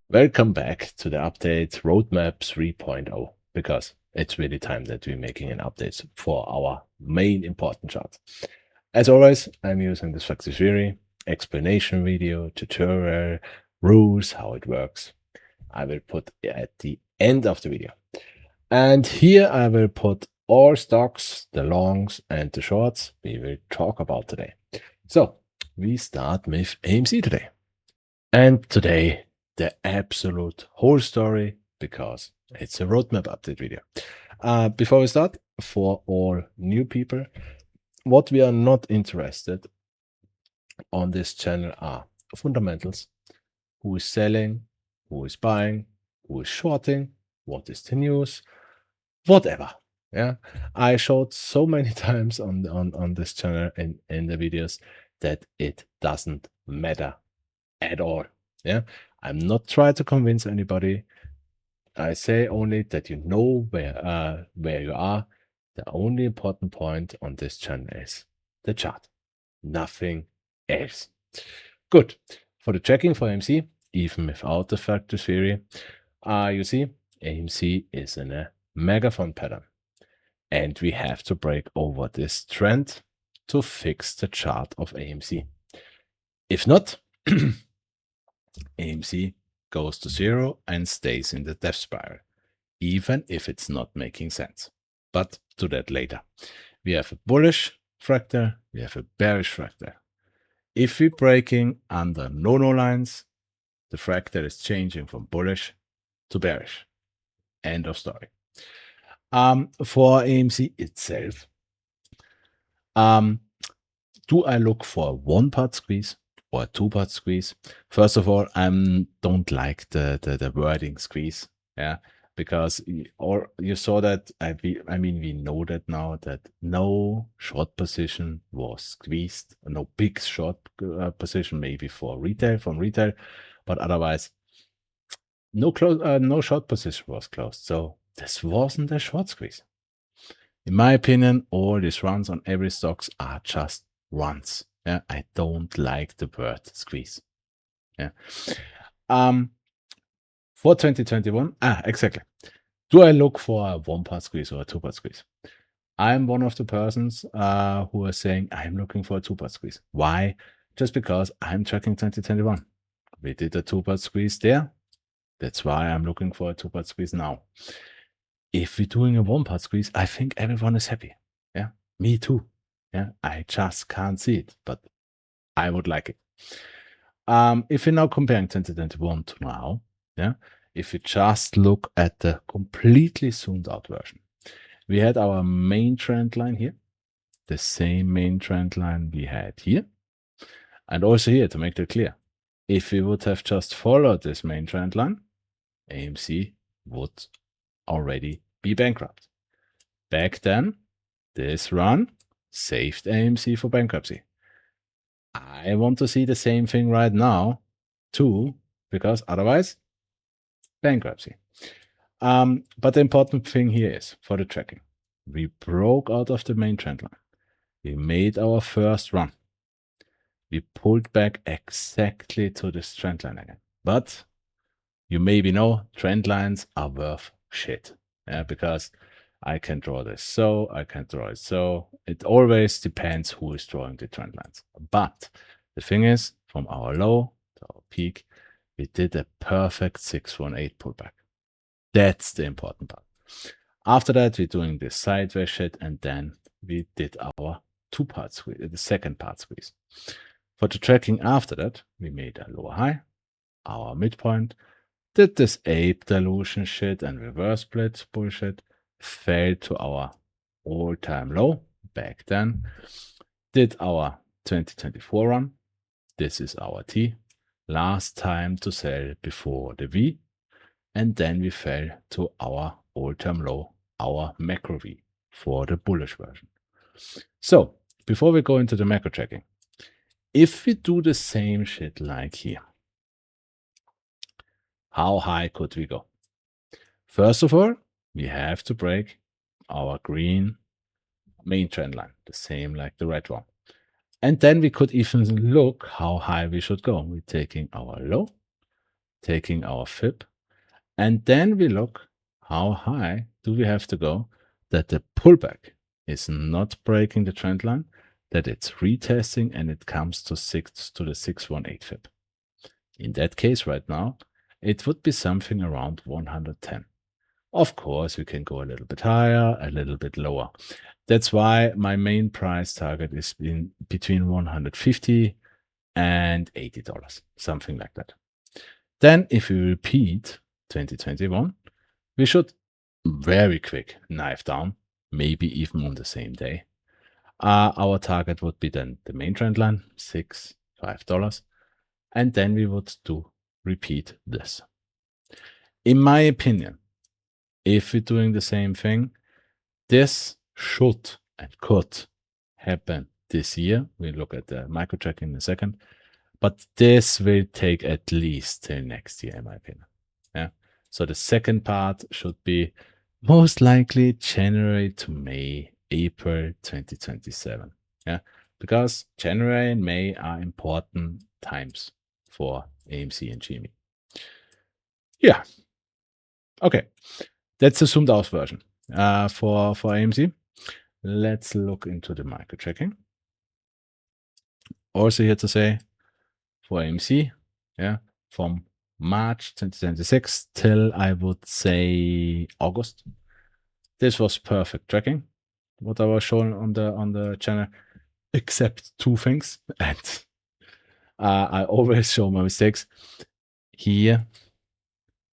Welcome back to the update roadmap 3.0, because it's really time that we're making an update for our main important charts. As always, I'm using the fractal theory, explanation video, tutorial, rules, how it works. I will put at the end of the video. And here I will put all stocks, the longs and the shorts we will talk about today. So we start with AMC today. And today, the absolute whole story, because it's a roadmap update video. Before we start, for all new people, what we are not interested on this channel are fundamentals, who is selling, who is buying, who is shorting, what is the news, whatever. Yeah, I showed so many times on this channel in the videos that it doesn't matter at all. Yeah, I'm not trying to convince anybody. I say only that you know where you are. The only important point on this channel is the chart, nothing else. Good. For the tracking for AMC, even without the fractal theory, you see AMC is in a megaphone pattern, and we have to break over this trend to fix the chart of AMC. If not, AMC goes to zero and stays in the death spiral, even if it's not making sense. But to that later. We have a bullish fractal, we have a bearish fractal. If we're breaking under no-no lines, the fractal is changing from bullish to bearish. End of story. For AMC itself, do I look for a one-part squeeze or a two-part squeeze? First of all, I don't like the wording squeeze, yeah, because you saw that. I mean, we know that now that no short position was squeezed, no big short position, maybe for retail from retail, but otherwise, no short position was closed. So this wasn't a short squeeze. In my opinion, all these runs on every stocks are just runs. Yeah, I don't like the word squeeze. Yeah. For 2021, exactly. Do I look for a one-part squeeze or a two-part squeeze? I'm one of the persons who are saying I'm looking for a two-part squeeze. Why? Just because I'm tracking 2021. We did a two-part squeeze there. That's why I'm looking for a two-part squeeze now. If we're doing a one-part squeeze, I think everyone is happy. Yeah, me too. Yeah, I just can't see it, but I would like it. If we're now comparing 2021 to now, yeah, if we just look at the completely zoomed out version, we had our main trend line here, the same main trend line we had here, and also here, to make that clear, if we would have just followed this main trend line, AMC would already be bankrupt. Back then, this run saved AMC for bankruptcy. I want to see the same thing right now too, because otherwise, bankruptcy. But the important thing here is, for the tracking, we broke out of the main trend line. We made our first run. We pulled back exactly to this trend line again. But you maybe know trend lines are worth shit. Yeah, because I can draw this so, I can draw it so. It always depends who is drawing the trend lines. But the thing is, from our low to our peak, we did a perfect 618 pullback. That's the important part. After that, we're doing this sideways shit, and then we did our two-part squeeze, the second part squeeze. For the tracking after that, we made a lower high, our midpoint, did this ape dilution shit and reverse split bullshit, fell to our all-time low back then, did our 2024 run. This is our T, last time to sell before the V, and then we fell to our all-time low, our macro V for the bullish version. So before we go into the macro tracking, if we do the same shit like here, how high could we go? First of all, we have to break our green main trend line, the same like the red one. And then we could even look how high we should go. We're taking our low, taking our fib, and then we look how high do we have to go that the pullback is not breaking the trend line, that it's retesting and it comes to the 618 fib. In that case right now, it would be something around 110. Of course, we can go a little bit higher, a little bit lower. That's why my main price target is between $150 and $80, something like that. Then if we repeat 2021, we should very quick knife down, maybe even on the same day. Our target would be then the main trend line, $5, and then we would repeat this. In my opinion, if we're doing the same thing, this should and could happen this year. We'll look at the micro tracking in a second, but this will take at least till next year, in my opinion. Yeah. So the second part should be most likely January to May, April 2027. Yeah, because January and May are important times for AMC and GME. Yeah. Okay. That's the zoomed out version for AMC. Let's look into the micro tracking. Also here to say for AMC, yeah, from March 2026 till I would say August. This was perfect tracking, what I was showing on the channel, except two things, and I always show my mistakes. Here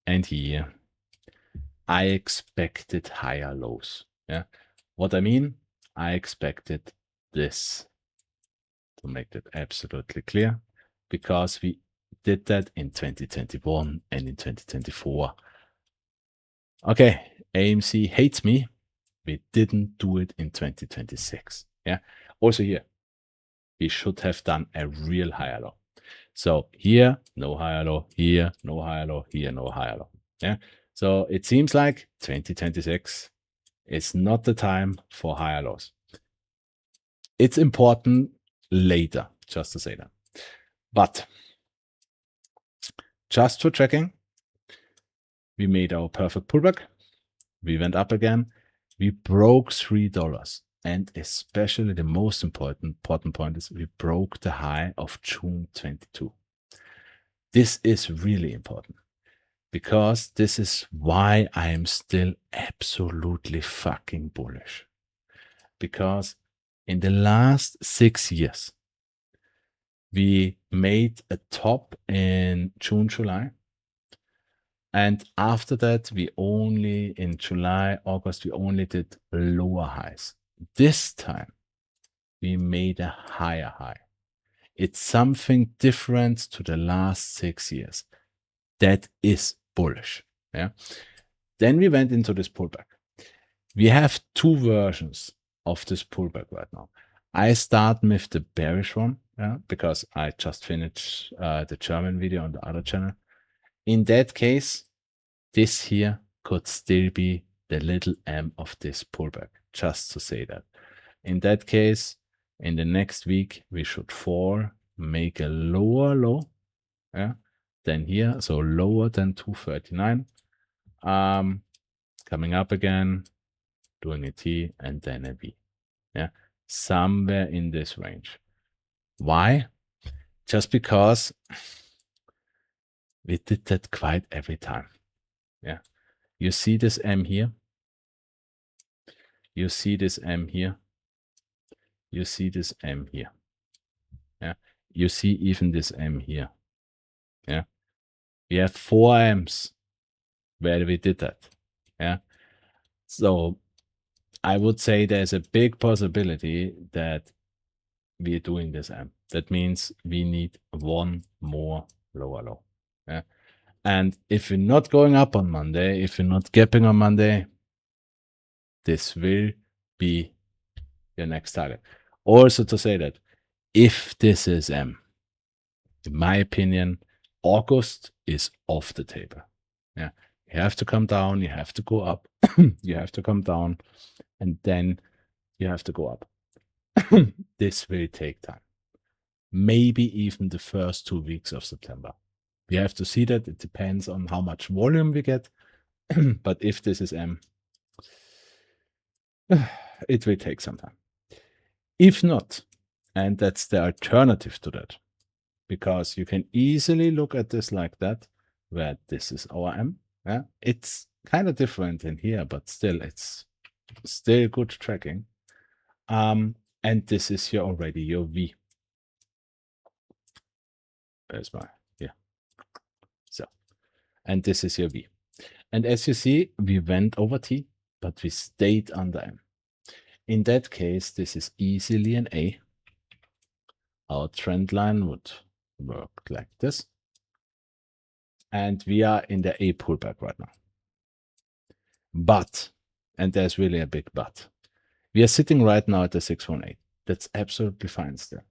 and here, I expected higher lows. Yeah, what I mean, I expected this, to make that absolutely clear, because we did that in 2021 and in 2024. Okay, AMC hates me. We didn't do it in 2026. Yeah. Also here, we should have done a real higher low. So here, no higher low. Here, no higher low. Here, no higher low. Yeah. So it seems like 2026 is not the time for higher lows. It's important later, just to say that. But just for tracking, we made our perfect pullback. We went up again. We broke $3. And especially the most important point is we broke the high of June 22. This is really important because this is why I am still absolutely fucking bullish. Because in the last 6 years, we made a top in June, July. And after that, in July, August, we only did lower highs. This time, we made a higher high. It's something different to the last 6 years. That is bullish. Yeah. Then we went into this pullback. We have two versions of this pullback right now. I start with the bearish one, yeah, because I just finished the German video on the other channel. In that case, this here could still be the little m of this pullback, just to say that. In that case, in the next week, we should fall, make a lower low, yeah, than here, so lower than 239. Coming up again, doing a T and then a V, yeah, somewhere in this range. Why? Just because we did that quite every time. Yeah, you see this M here. You see this M here. You see this M here. Yeah, you see even this M here. Yeah, we have 4 M's where we did that. Yeah, so I would say there's a big possibility that we're doing this M. That means we need one more lower low. Yeah, and if we're not going up on Monday, if we're not gapping on Monday, this will be your next target. Also to say that if this is M, in my opinion, August is off the table. Yeah, you have to come down, you have to go up, you have to come down, and then you have to go up. This will take time. Maybe even the first 2 weeks of September. We have to see that. It depends on how much volume we get. But if this is M, it will take some time. If not, and that's the alternative to that, because you can easily look at this like that, where this is our M. Yeah? It's kind of different in here, but still, it's still good tracking. And this is here already your V. There's my, yeah. So, and this is your V. And as you see, we went over T, but we stayed under M. In that case, this is easily an A. Our trend line would work like this. And we are in the A pullback right now. But, and there's really a big but, we are sitting right now at the 618. That's absolutely fine still.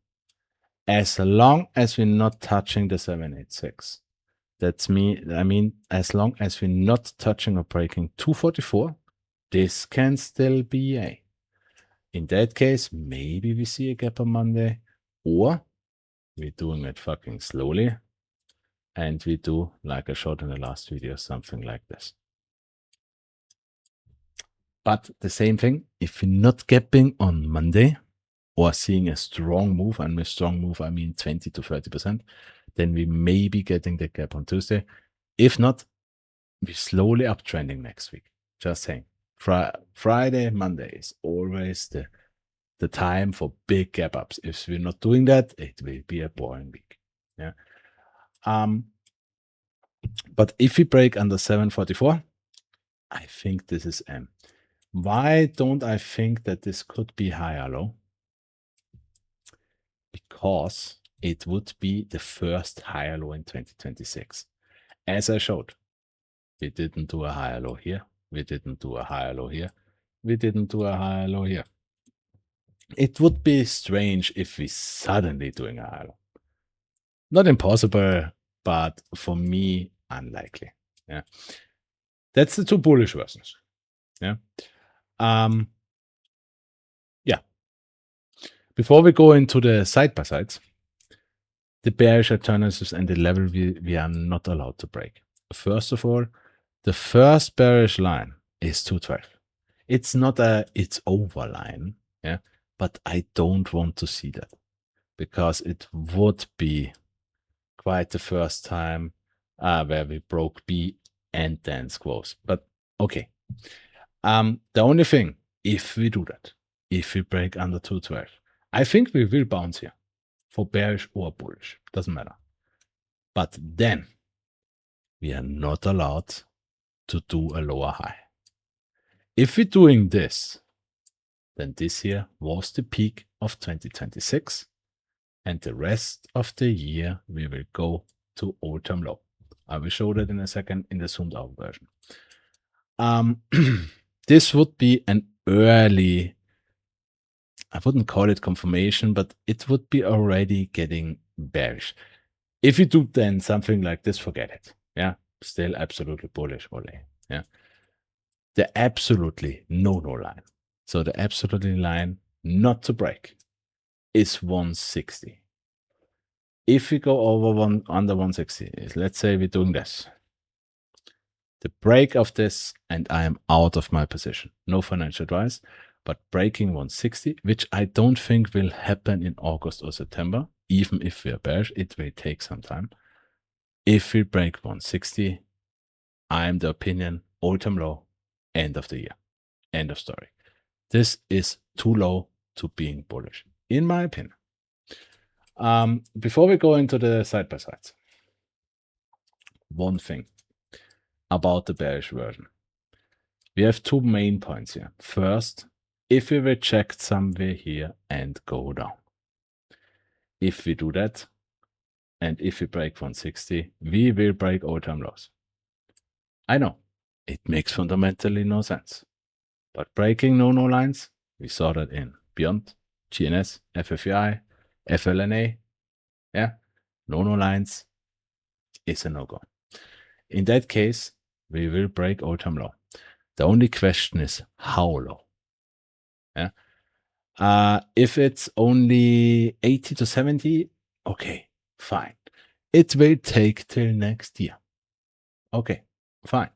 As long as we're not touching the 786. That's I mean, as long as we're not touching or breaking 244, this can still be A. In that case, maybe we see a gap on Monday, or we're doing it fucking slowly, and we do, like I showed in the last video, something like this. But the same thing, if we're not gapping on Monday, or seeing a strong move, and with strong move, I mean 20 to 30%, then we may be getting the gap on Tuesday. If not, we're slowly uptrending next week. Just saying. Friday, Monday is always the time for big gap ups. If we're not doing that, it will be a boring week. Yeah. But if we break under 744, I think this is M. Why don't I think that this could be higher low? Because it would be the first higher low in 2026. As I showed, we didn't do a higher low here. We didn't do a higher low here. We didn't do a higher low here. It would be strange if we suddenly doing a higher low. Not impossible, but for me, unlikely. Yeah. That's the two bullish versions. Yeah. Yeah. Before we go into the side-by-sides, the bearish alternatives and the level we are not allowed to break. First of all, the first bearish line is 212. It's not a it's over line, yeah, but I don't want to see that because it would be quite the first time where we broke B and then squares. But okay. The only thing, if we do that, if we break under 212, I think we will bounce here for bearish or bullish. Doesn't matter. But then we are not allowed to do a lower high. If we're doing this, then this here was the peak of 2026. And the rest of the year, we will go to all-time low. I will show that in a second in the zoomed out version. This would be an early, I wouldn't call it confirmation, but it would be already getting bearish. If you do then something like this, forget it. Yeah, still absolutely bullish, Ole. Yeah, the absolutely no-no line. So the absolutely line not to break is 160. If we go over under 160, let's say we're doing this. The break of this, and I am out of my position. No financial advice, but breaking 160, which I don't think will happen in August or September, even if we are bearish, it will take some time. If we break 160, I am the opinion, all-time low, end of the year, end of story. This is too low to being bullish, in my opinion. Before we go into the side-by-sides, one thing about the bearish version. We have two main points here. First, if we reject somewhere here and go down. If we do that, and if we break 160, we will break all-time lows. I know, it makes fundamentally no sense. But breaking no-no lines, we saw that in BYND, GNS, FFEI, FLNA, yeah, no-no lines is a no-go. In that case, we will break all-time low. The only question is how low. Yeah. If it's only 80 to 70, okay, fine. it will take till next year. Okay, fine.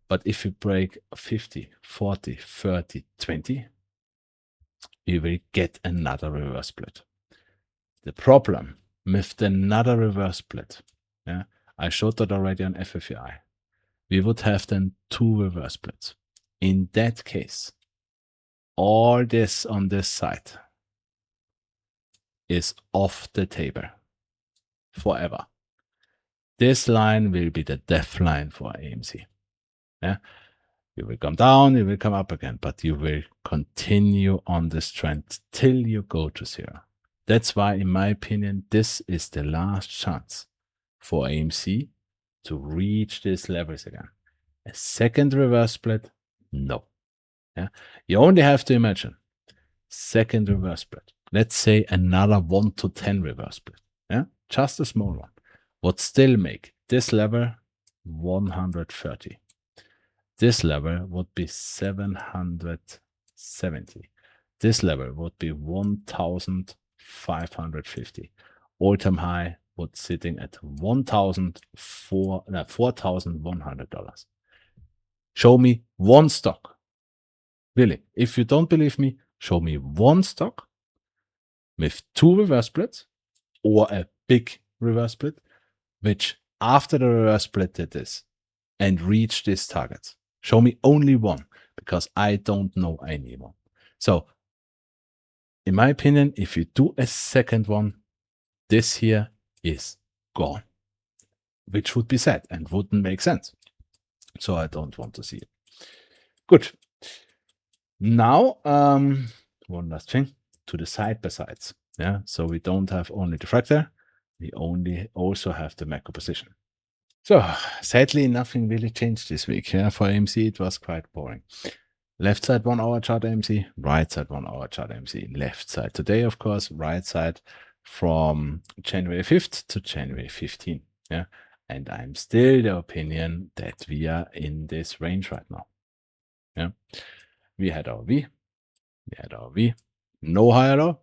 But if you break 50, 40, 30, 20, you will get another reverse split. The problem with another reverse split, yeah, I showed that already on FFEI. We would have then 2 reverse splits. In that case, all this on this side is off the table forever. This line will be the death line for AMC. Yeah, you will come down, you will come up again, but you will continue on this trend till you go to 0. That's why, in my opinion, this is the last chance for AMC to reach these levels again. A second reverse split? No. Yeah, you only have to imagine second reverse split. Let's say another 1 to 10 reverse split. Yeah, just a small one. Would still make this level 130. This level would be 770. This level would be 1,550. All-time high would sitting at $4,100. Show me one stock. Really, if you don't believe me, show me one stock with 2 reverse splits or a big reverse split, which after the reverse split did this and reached these targets. Show me only one, because I don't know anyone. So, in my opinion, if you do a second one, this here is gone, which would be sad and wouldn't make sense. So I don't want to see it. Good. Now, one last thing to the side by sides. Yeah, so we don't have only the fractal, we also have the macro position. So sadly, nothing really changed this week. Yeah, for AMC, it was quite boring. Left side 1 hour chart AMC, right side 1 hour chart AMC, left side today, of course, right side from January 5th to January 15th. Yeah, and I'm still the opinion that we are in this range right now. Yeah, we had our V, no higher low.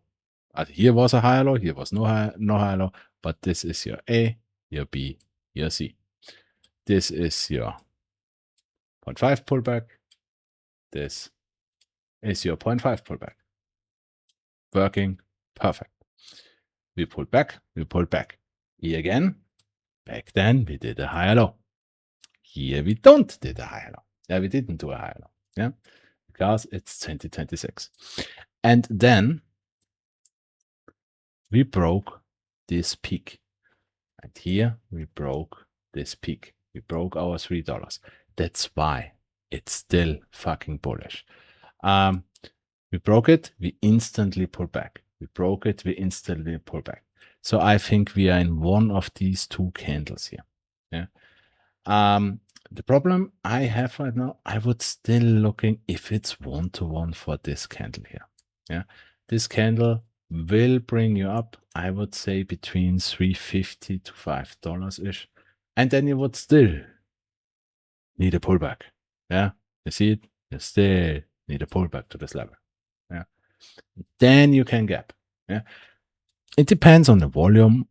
Here was a higher low, here was no higher low, but this is your A, your B, your C. This is your 0.5 pullback. This is your 0.5 pullback. Working perfect. We pulled back, Here again, back then we did a higher low. Here we don't did a higher low. Yeah, we didn't do a higher low. Yeah, because it's 2026. And then we broke this peak. And here we broke this peak. We broke our $3. That's why it's still fucking bullish. We broke it, we instantly pull back. We broke it, we instantly pull back. So I think we are in one of these 2 candles here. Yeah. The problem I have right now, I would still looking if it's 1-to-1 for this candle here. Yeah. This candle will bring you up, I would say, between $3.50 to $5-ish. And then you would still need a pullback. Yeah. You see it? You still need a pullback to this level. Yeah. Then you can gap. Yeah. It depends on the volume.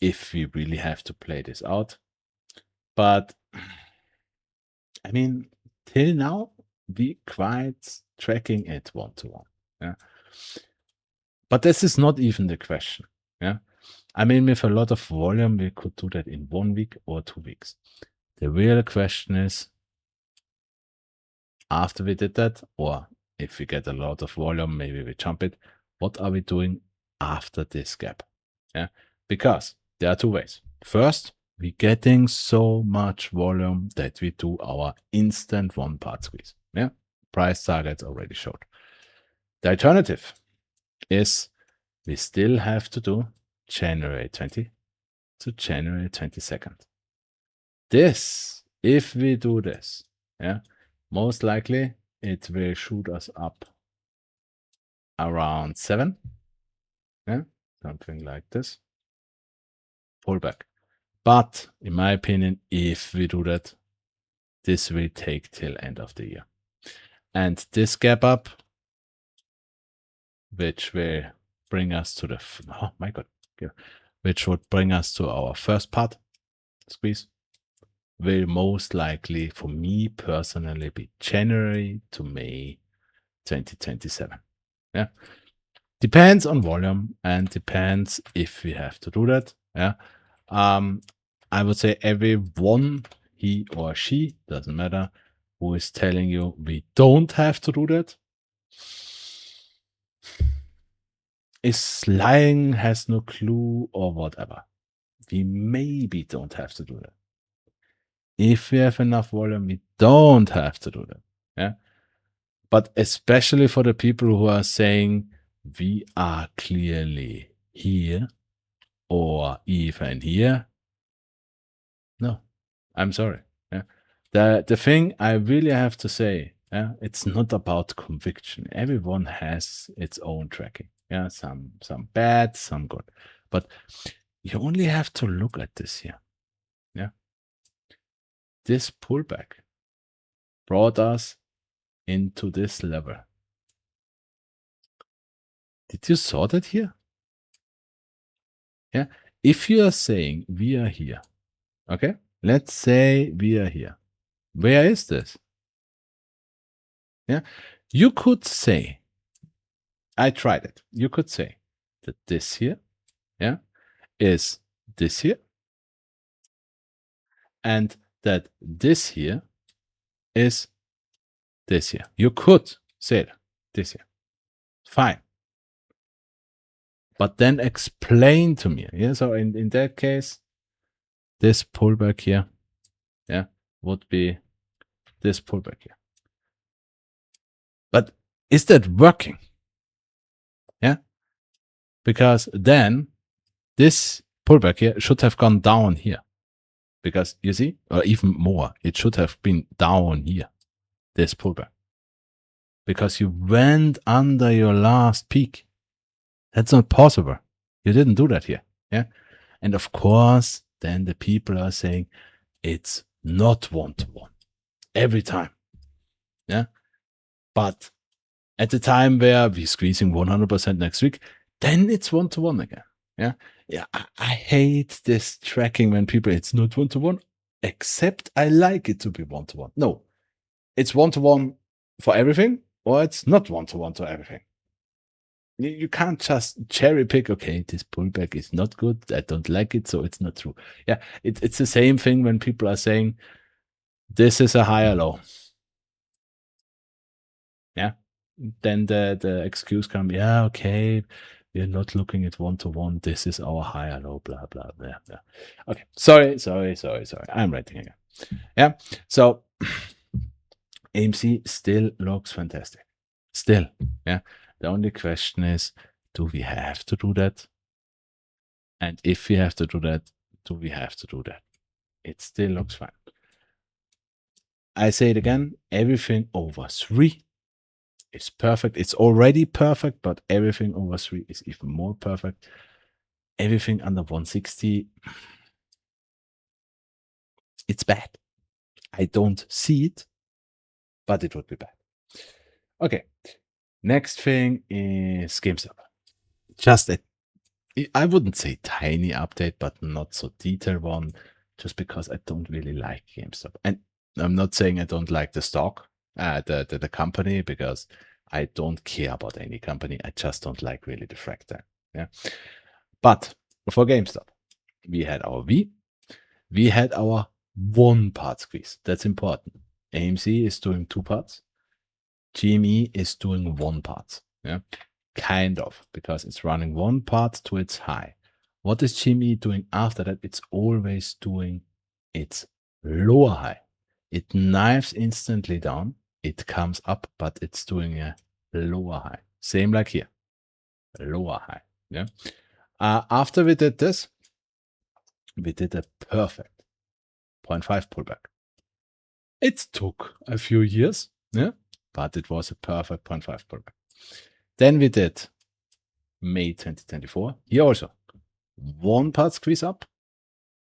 If we really have to play this out. But I mean, till now, we quite tracking it 1-to-1. Yeah. But this is not even the question. Yeah. I mean, with a lot of volume, we could do that in 1 week or 2 weeks. The real question is, after we did that, or if we get a lot of volume, maybe we jump it, what are we doing after this gap? Yeah. Because there are 2 ways. First, we're getting so much volume that we do our instant 1-part squeeze. Yeah, price targets already showed. The alternative is we still have to do January 20 to January 22nd. This, if we do this, yeah, most likely it will shoot us up around 7. Yeah, something like this. Pull back. But in my opinion, if we do that, this will take till end of the year. And this gap up, which will bring us to the, oh my God, which would bring us to our first part squeeze, will most likely, for me personally, be January to May 2027. Yeah. Depends on volume and depends if we have to do that. Yeah. I would say everyone, he or she, doesn't matter, who is telling you we don't have to do that is lying, has no clue, or whatever. We maybe don't have to do that. If we have enough volume, we don't have to do that. Yeah. But especially for the people who are saying we are clearly here or even here, no, I'm sorry. Yeah. The thing I really have to say, yeah, it's not about conviction. Everyone has its own tracking. Yeah, some bad, some good. But you only have to look at this here. Yeah. This pullback brought us into this level. Did you saw that here? Yeah. If you are saying we are here, okay, let's say we are here. Where is this? Yeah. You could say, I tried it. You could say that this here, yeah, is this here, and that this here is this here. You could say that, this here. Fine. But then explain to me. Yeah. So in that case, this pullback here, yeah, would be this pullback here. But is that working? Yeah. Because then this pullback here should have gone down here. Because you see, or even more, it should have been down here, this pullback. Because you went under your last peak. That's not possible. You didn't do that here. Yeah. And of course, then the people are saying it's not one-to-one every time. Yeah. But at the time where we're squeezing 100% next week, then it's one-to-one again. Yeah. Yeah. I hate this tracking when people, it's not one-to-one, except I like it to be one-to-one. No, it's one-to-one for everything, or it's not one-to-one to everything. You can't just cherry pick, okay, this pullback is not good, I don't like it, so it's not true. Yeah, it's the same thing when people are saying, this is a higher low. Yeah, then the excuse comes, yeah, okay, we're not looking at one-to-one, this is our higher low, blah, blah, blah, blah. Okay, sorry, I'm writing again. Yeah, so AMC still looks fantastic. Still, yeah. The only question is, do we have to do that? And if we have to do that, do we have to do that? It still looks fine. I say it again, everything over 3 is perfect. It's already perfect, but everything over 3 is even more perfect. Everything under 160, it's bad. I don't see it, but it would be bad. Okay, next thing is GameStop. Just I wouldn't say tiny update, but not so detailed one, just because I don't really like GameStop. And I'm not saying I don't like the stock, the company, because I don't care about any company. I just don't like really the fractal. Yeah. But for GameStop, we had our V, we had our 1-part squeeze. That's important. AMC is doing 2 parts. GME is doing 1 part. Yeah. Kind of, because it's running 1 part to its high. What is GME doing after that? It's always doing its lower high. It knives instantly down. It comes up, but it's doing a lower high. Same like here, lower high. Yeah. After we did this, we did a perfect 0.5 pullback. It took a few years, yeah, but it was a perfect 0.5 pullback. Then we did May 2024. Here also, 1-part squeeze up,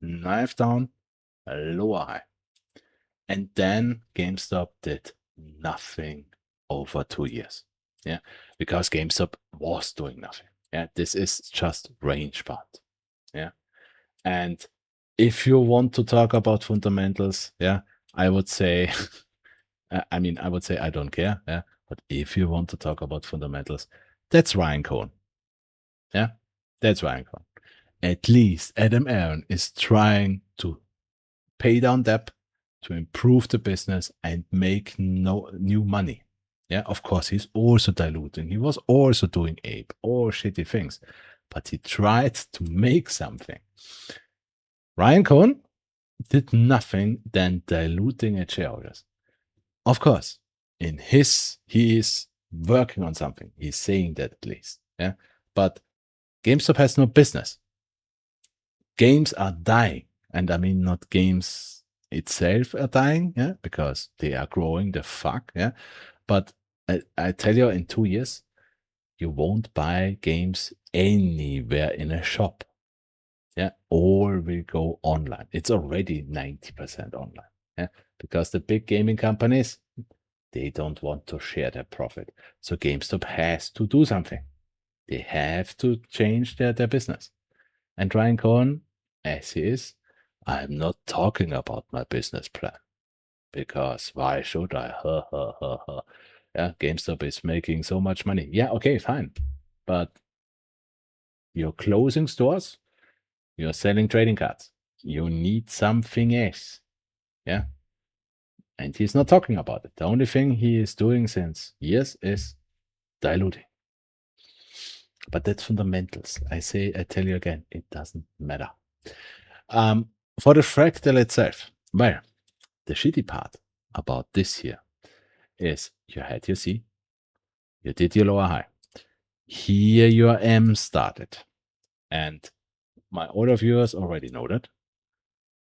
knife down, a lower high. And then GameStop did nothing over 2 years. Yeah, because GameStop was doing nothing. Yeah, this is just range part. Yeah. And if you want to talk about fundamentals, yeah, I would say, I would say I don't care. Yeah. But if you want to talk about fundamentals, that's Ryan Cohen. Yeah. That's Ryan Cohen. At least Adam Aaron is trying to pay down debt, to improve the business and make new money. Yeah, of course, he's also diluting. He was also doing ape or shitty things, but he tried to make something. Ryan Cohen did nothing than diluting at shareholders. Of course, he is working on something. He's saying that at least. Yeah, but GameStop has no business. Games are dying, and I mean not games itself are dying, yeah, because they are growing the fuck, yeah. But I tell you, in 2 years, you won't buy games anywhere in a shop, yeah. All will go online. It's already 90% online, yeah, because the big gaming companies, they don't want to share their profit. So GameStop has to do something. They have to change their business. And Ryan Cohen, as he is, I'm not talking about my business plan, because why should I? Yeah, GameStop is making so much money. Yeah, okay, fine. But you're closing stores, you're selling trading cards. You need something else. Yeah. And he's not talking about it. The only thing he is doing since years is diluting. But that's fundamentals. I tell you again, it doesn't matter. For the fractal itself, well, the shitty part about this here is you had your C, you did your lower high. Here your M started. And my older viewers already know that.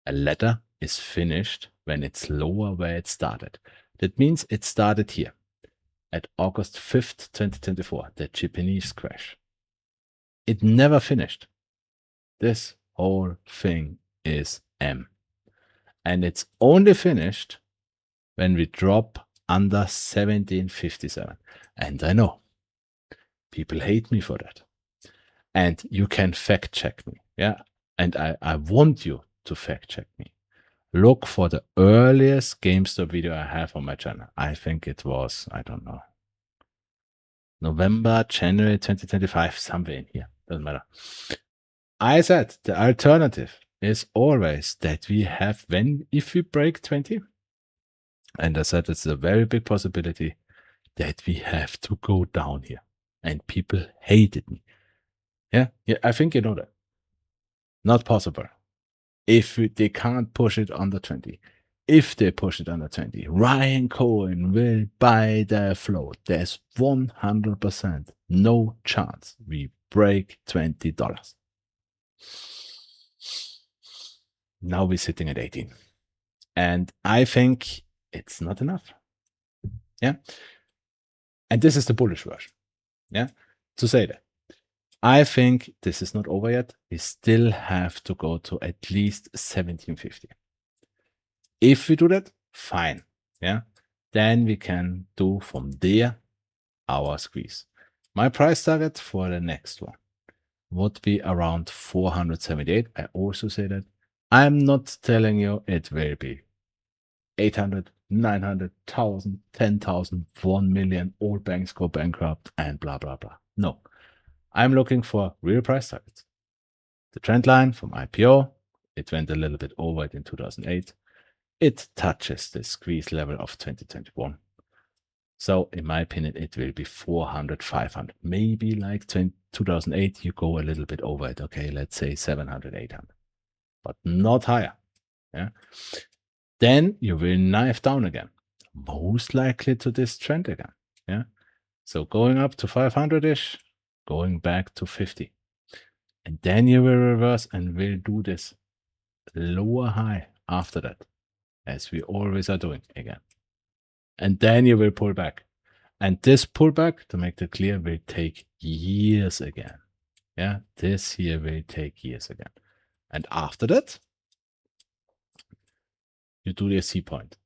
A ladder is finished when it's lower where it started. That means it started here at August 5th, 2024, the Japanese crash. It never finished. This whole thing is M. And it's only finished when we drop under 1757. And I know people hate me for that. And you can fact check me. Yeah. And I want you to fact check me. Look for the earliest GameStop video I have on my channel. I think it was, I don't know, November, January 2025, somewhere in here. Doesn't matter. I said the alternative is always that we have, if we break 20, and I said it's a very big possibility that we have to go down here. And people hated me. Yeah, I think you know that. Not possible. If they can't push it under 20. If they push it under 20, Ryan Cohen will buy the float. There's 100% no chance we break $20. Now we're sitting at 18. And I think it's not enough. Yeah. And this is the bullish version. Yeah. To say that. I think this is not over yet. We still have to go to at least 1750. If we do that, fine. Yeah. Then we can do from there our squeeze. My price target for the next one would be around 478. I also say that I'm not telling you it will be 800, 900, 1,000, 10,000, 1 million, all banks go bankrupt and blah, blah, blah. No, I'm looking for real price targets. The trend line from IPO, it went a little bit over it in 2008. It touches the squeeze level of 2021. So in my opinion, it will be 400, 500, maybe like 2008, you go a little bit over it. Okay, let's say 700, 800, but not higher. Yeah. Then you will knife down again, most likely to this trend again. Yeah. So going up to 500-ish, going back to 50. And then you will reverse and will do this lower high after that, as we always are doing again. And then you will pull back. And this pullback, to make that clear, will take years again. Yeah, this here will take years again. And after that, you do the C point.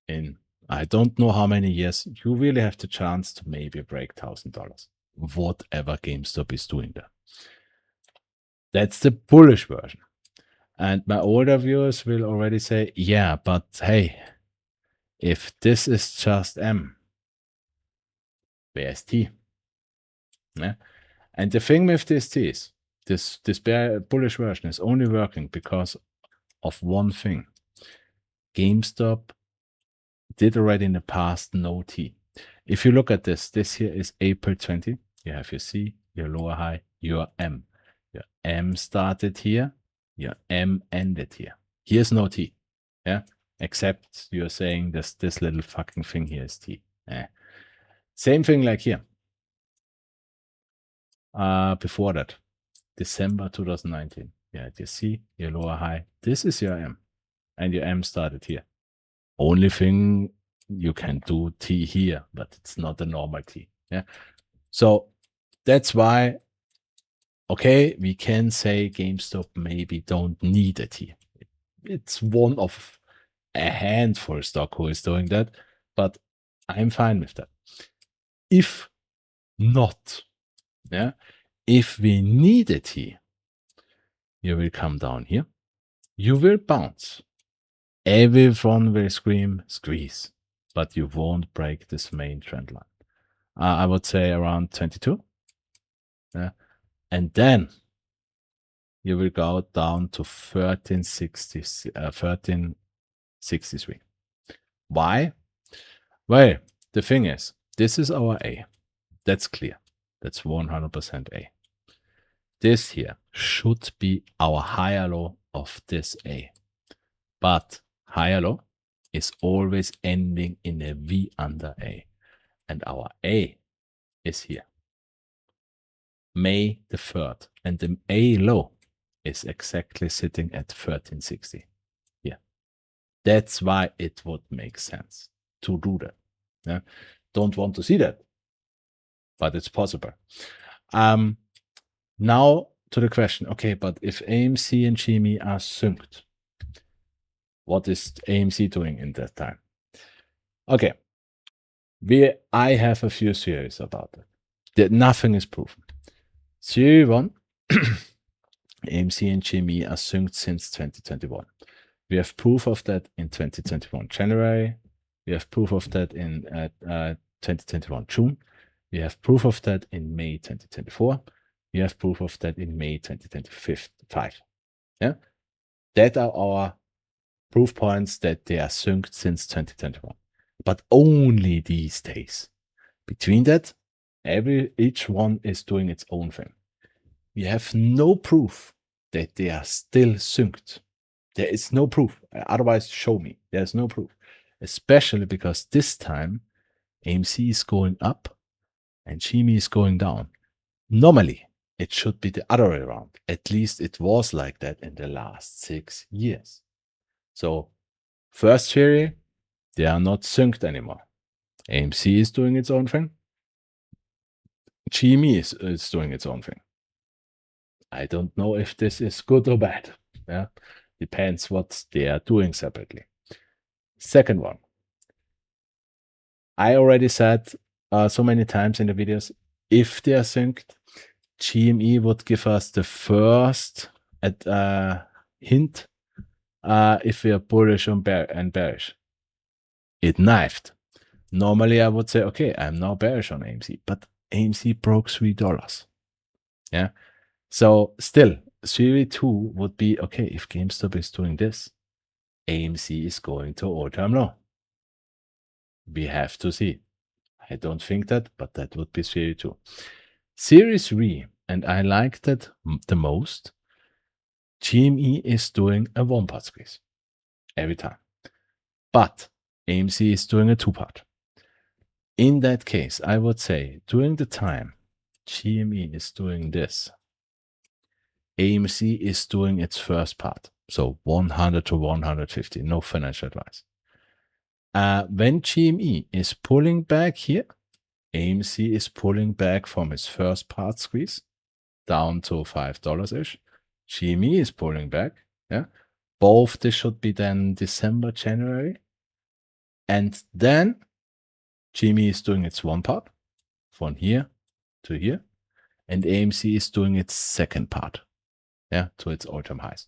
In I don't know how many years, you really have the chance to maybe break $1,000. Whatever GameStop is doing there. That's the bullish version. And my older viewers will already say, yeah, but hey, if this is just M, where's T? Yeah. And the thing with this is, this bullish version is only working because of one thing. GameStop did already in the past no T. If you look at this here is April 20. You have your C, your lower high, your M. Your M started here, your M ended here. Here's no T. Yeah. Except you're saying this little fucking thing here is T. Yeah. Same thing like here. Before that, December 2019. Yeah, you see your lower high. This is your M. And your M started here. Only thing you can do T here, but it's not a normal T. Yeah. So that's why, okay, we can say GameStop maybe don't need a T. It's one of a handful stock who is doing that, but I'm fine with that. If not, yeah, if we need a T, you will come down here. You will bounce. Everyone will scream, squeeze, but you won't break this main trend line. I would say around 22. Yeah. And then you will go down to 1363. Why? Well, the thing is, this is our A. That's clear. That's 100% A. This here should be our higher low of this A. But higher low is always ending in a V under A. And our A is here. May the 3rd. And the A low is exactly sitting at 1360. Yeah. That's why it would make sense to do that. Yeah. Don't want to see that, but it's possible. Now to the question, okay, but if AMC and GME are synced, what is AMC doing in that time? Okay, I have a few theories about it. That nothing is proven. Theory 1, AMC and GME are synced since 2021. We have proof of that in 2021 January. We have proof of that in 2021 June. We have proof of that in May 2024. We have proof of that in May 2025. Yeah, that are our proof points that they are synced since 2021. But only these days. Between that, each one is doing its own thing. We have no proof that they are still synced. There is no proof. Otherwise, show me. There's no proof. Especially because this time, AMC is going up and GME is going down. Normally, it should be the other way around. At least it was like that in the last 6 years. So, first theory, they are not synced anymore. AMC is doing its own thing. GME is doing its own thing. I don't know if this is good or bad. Yeah, depends what they are doing separately. Second one, I already said so many times in the videos, if they are synced, GME would give us the first hint if we are bullish and bearish. It knifed. Normally, I would say, okay, I'm now bearish on AMC, but AMC broke $3. Yeah. So still, theory 2 would be, okay, if GameStop is doing this, AMC is going to all-time low. We have to see. I don't think that, but that would be theory 2. Theory 3, and I like that the most, GME is doing a one-part squeeze every time. But AMC is doing a two-part. In that case, I would say during the time GME is doing this, AMC is doing its first part. So 100 to 150, no financial advice. When GME is pulling back here, AMC is pulling back from its first part squeeze down to $5-ish. GME is pulling back. Yeah. Both this should be then December, January. And then GME is doing its one part from here to here. And AMC is doing its second part. yeah, to its all-time highs.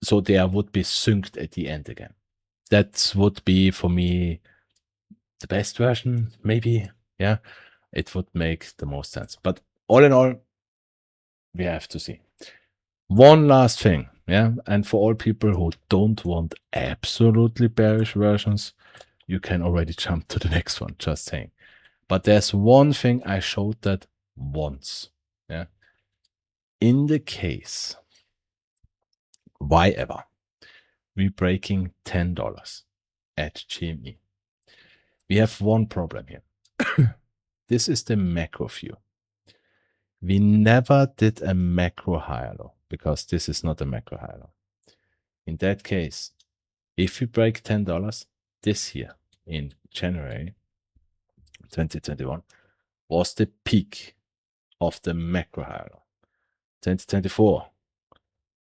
So there would be synced at the end again. That would be for me the best version, maybe. Yeah, it would make the most sense. But all in all, we have to see. One last thing, yeah, and for all people who don't want absolutely bearish versions, you can already jump to the next one, just saying. But there's one thing I showed that once, yeah. In the case, why ever, we're breaking $10 at GME. We have one problem here. This is the macro view. We never did a macro higher low because this is not a macro higher low. In that case, if we break $10 this year in January 2021 was the peak of the macro higher low. 2024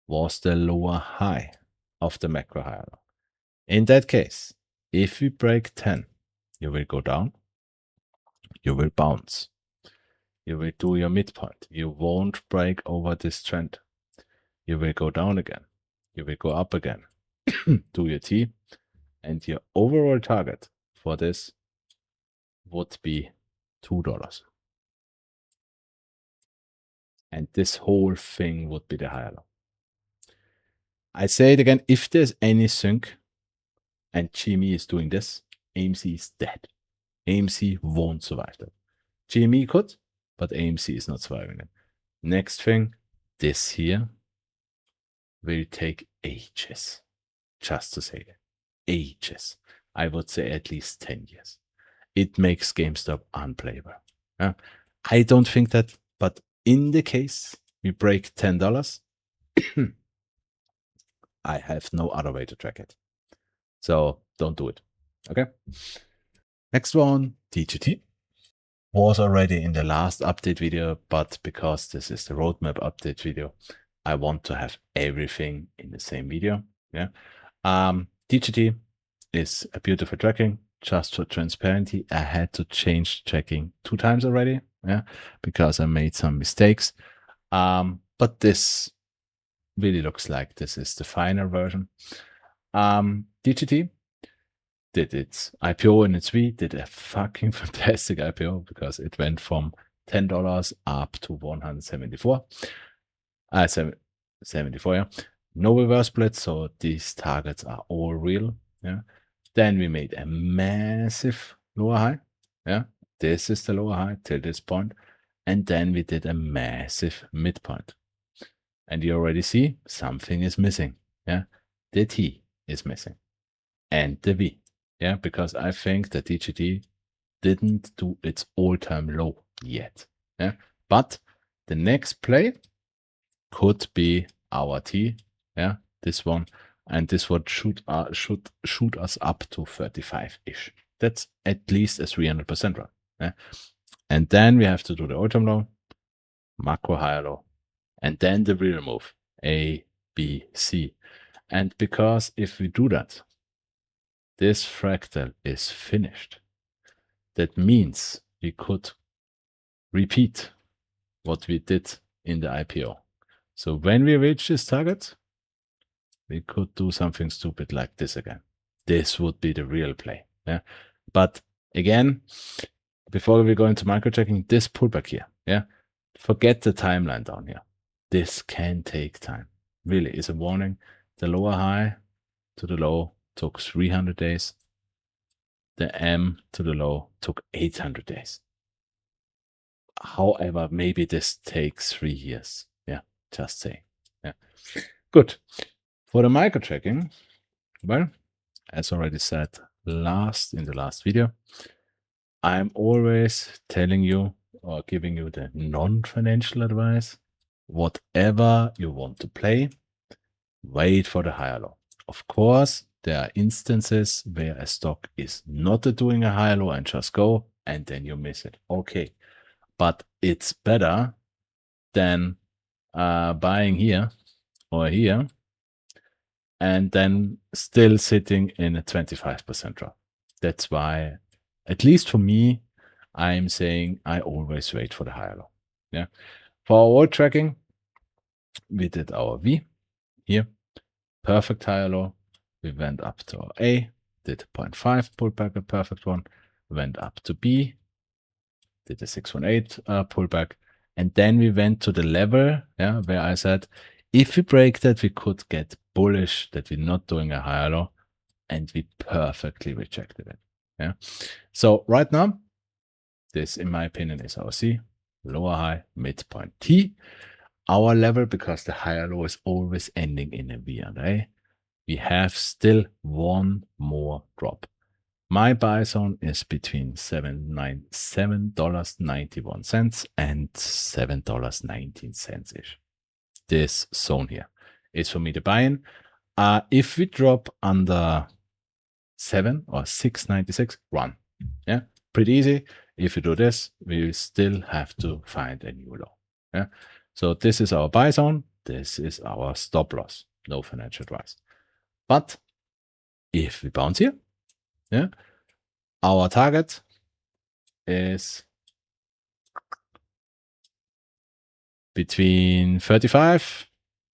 was the lower high of the macro higher low. In that case, if we break 10, you will go down, you will bounce, you will do your midpoint, you won't break over this trend, you will go down again, you will go up again, do your T, and your overall target for this would be $2. And this whole thing would be the higher low. I say it again, if there's any sync and GME is doing this, AMC is dead. AMC won't survive that. GME could, but AMC is not surviving it. Next thing, this here will take ages. Just to say that. Ages. I would say at least 10 years. It makes GameStop unplayable. I don't think that, but in the case we break $10, I have no other way to track it. So don't do it. Okay. Next one, DJT. Was already in the last update video, but because this is the roadmap update video, I want to have everything in the same video. Yeah. DJT is a beautiful tracking. Just for transparency, I had to change tracking 2 times already. Yeah, because I made some mistakes. But this really looks like this is the final version. DJT did its IPO in its V, did a fucking fantastic IPO because it went from $10 up to 174. 74, yeah. No reverse split, so these targets are all real. Yeah. Then we made a massive lower high. Yeah. This is the lower high till this point. And then we did a massive midpoint. And you already see something is missing. Yeah. The T is missing. And the V. Yeah. Because I think that DJT didn't do its all-time low yet. Yeah. But the next play could be our T. Yeah. This one. And this would shoot us up to 35-ish. That's at least a 300% run. Yeah? And then we have to do the all-time low, macro higher low, and then the real move, A, B, C. And because if we do that, this fractal is finished. That means we could repeat what we did in the IPO. So when we reach this target, we could do something stupid like this again. This would be the real play. Yeah. But again, before we go into micro-tracking, this pullback here, yeah, forget the timeline down here. This can take time. Really, is a warning. The lower high to the low took 300 days. The M to the low took 800 days. However, maybe this takes 3 years. Yeah, just saying. Yeah. Good. For the micro-tracking, well, as already said in the last video, I'm always telling you or giving you the non-financial advice. Whatever you want to play, wait for the higher low. Of course, there are instances where a stock is not doing a higher low and just go, and then you miss it. Okay, but it's better than buying here or here and then still sitting in a 25% drop. That's why, at least for me, I'm saying I always wait for the higher low. Yeah. For our tracking, We did our V here, perfect higher low. We went up to our A, did 0.5 pullback, a perfect one, went up to B, did a 618 pullback, and then we went to the level, yeah, where I said, if we break that, we could get bullish, that we're not doing a higher low, and we perfectly rejected it. Yeah. So right now, this, in my opinion, is our C, lower high, midpoint T. Our level, because the higher low is always ending in a V and A, we have still one more drop. My buy zone is between $7.91 and $7.19 ish. This zone here is for me to buy in. If we drop under 7 or 6.96, run. Yeah, pretty easy. If you do this, we still have to find a new low. Yeah, so this is our buy zone. This is our stop loss. No financial advice. But if we bounce here, yeah, our target is between 35